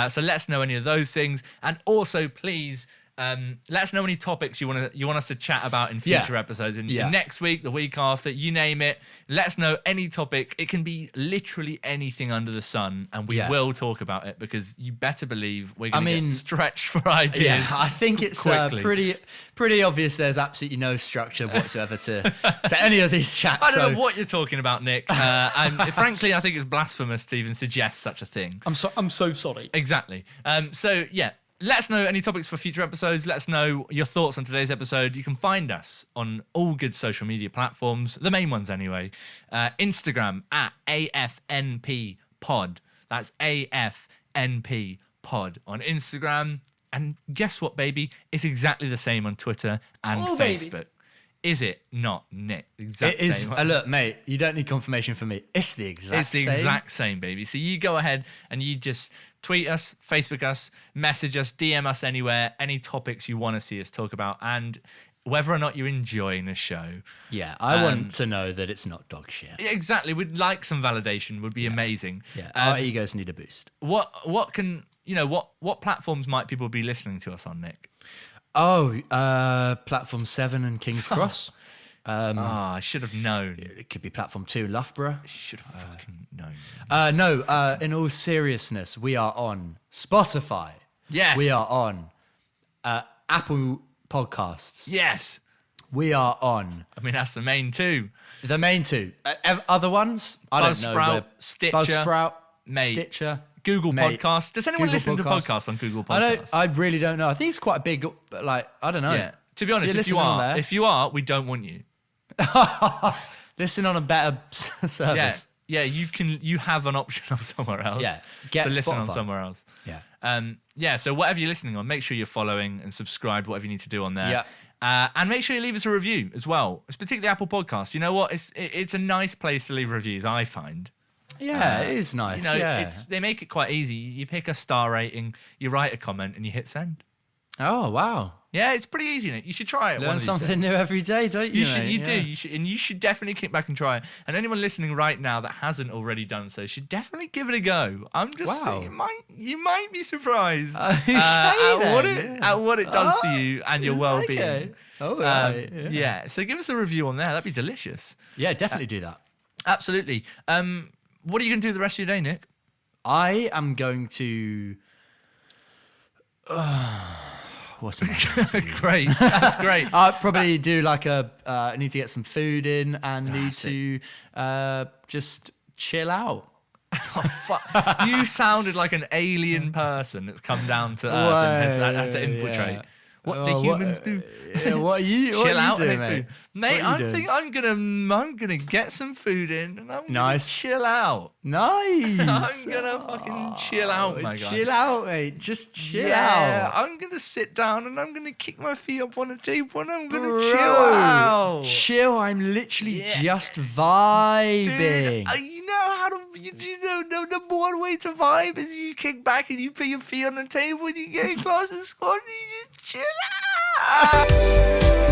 So let us know any of those things, and also please let us know any topics you want us to chat about in future episodes. In next week, the week after, you name it. Let us know any topic. It can be literally anything under the sun, and we will talk about it, because you better believe we're going to get stretched for ideas. Yeah, I think it's pretty obvious. There's absolutely no structure whatsoever to any of these chats. I don't know what you're talking about, Nick. And frankly, I think it's blasphemous to even suggest such a thing. I'm so sorry. Exactly. So yeah. Let us know any topics for future episodes. Let us know your thoughts on today's episode. You can find us on all good social media platforms, the main ones anyway. Instagram at AFNP pod. That's AFNP pod on Instagram. And guess what, baby? It's exactly the same on Twitter and Facebook. Baby. Is it not, Nick? Exact it is. Same. Look, mate, you don't need confirmation from me. It's the exact same. It's the exact same, baby. So you go ahead and you just tweet us, Facebook us, message us, DM us anywhere, any topics you want to see us talk about, and whether or not you're enjoying the show. Yeah, I want to know that it's not dog shit. Exactly. We'd like some validation. Would be amazing. Yeah, our egos need a boost. What platforms might people be listening to us on, Nick? Oh, Platform 7 and King's Cross. I should have known. It could be Platform 2, Loughborough. Should have fucking known. No, in all seriousness, we are on Spotify. Yes. We are on Apple Podcasts. Yes. We are on... I mean, that's the main two. The main two. Other ones? I don't know. Buzzsprout, Stitcher. Buzzsprout, mate. Stitcher. Google Podcasts. Does anyone listen to podcasts on Google Podcasts? I really don't know. I think it's quite a big, I don't know. Yeah. To be honest, if you are, we don't want you. Listen on a better service. Yeah, you have an option on somewhere else. Yeah, so listen on somewhere else. Yeah. So whatever you're listening on, make sure you're following and subscribe, whatever you need to do on there. Yeah. And make sure you leave us a review as well. It's particularly Apple Podcasts. You know what? It's a nice place to leave reviews, I find. Yeah, it is nice. They make it quite easy. You pick a star rating, you write a comment, and you hit send. Oh, wow. Yeah, it's pretty easy, Nick. You should try it. Learn something new every day, don't you? You should definitely kick back and try it. And anyone listening right now that hasn't already done so should definitely give it a go. I'm just saying, you might be surprised at what it does for you and your well-being. Okay. Oh, right. Yeah. So give us a review on there. That'd be delicious. Yeah, definitely do that. Absolutely. What are you going to do the rest of your day, Nick? I am going to... what am I going to do? Great. That's great. I'll probably do like I need to get some food in and need to just chill out. Oh, fuck. You sounded like an alien person that's come down to Earth and has had to infiltrate. Yeah. What do humans do? Yeah, what are you? Chill out doing, and eat food, mate. I'm gonna get some food in and I'm gonna chill out. Nice. I'm gonna fucking chill out, my guy. Chill out, mate. Just chill out. I'm gonna sit down and I'm gonna kick my feet up on a table and I'm gonna chill out. Chill. I'm literally just vibing. Dude, you know how to. You know the number one way to vibe is you kick back and you put your feet on the table and you get a glass of scotch and you just chill out.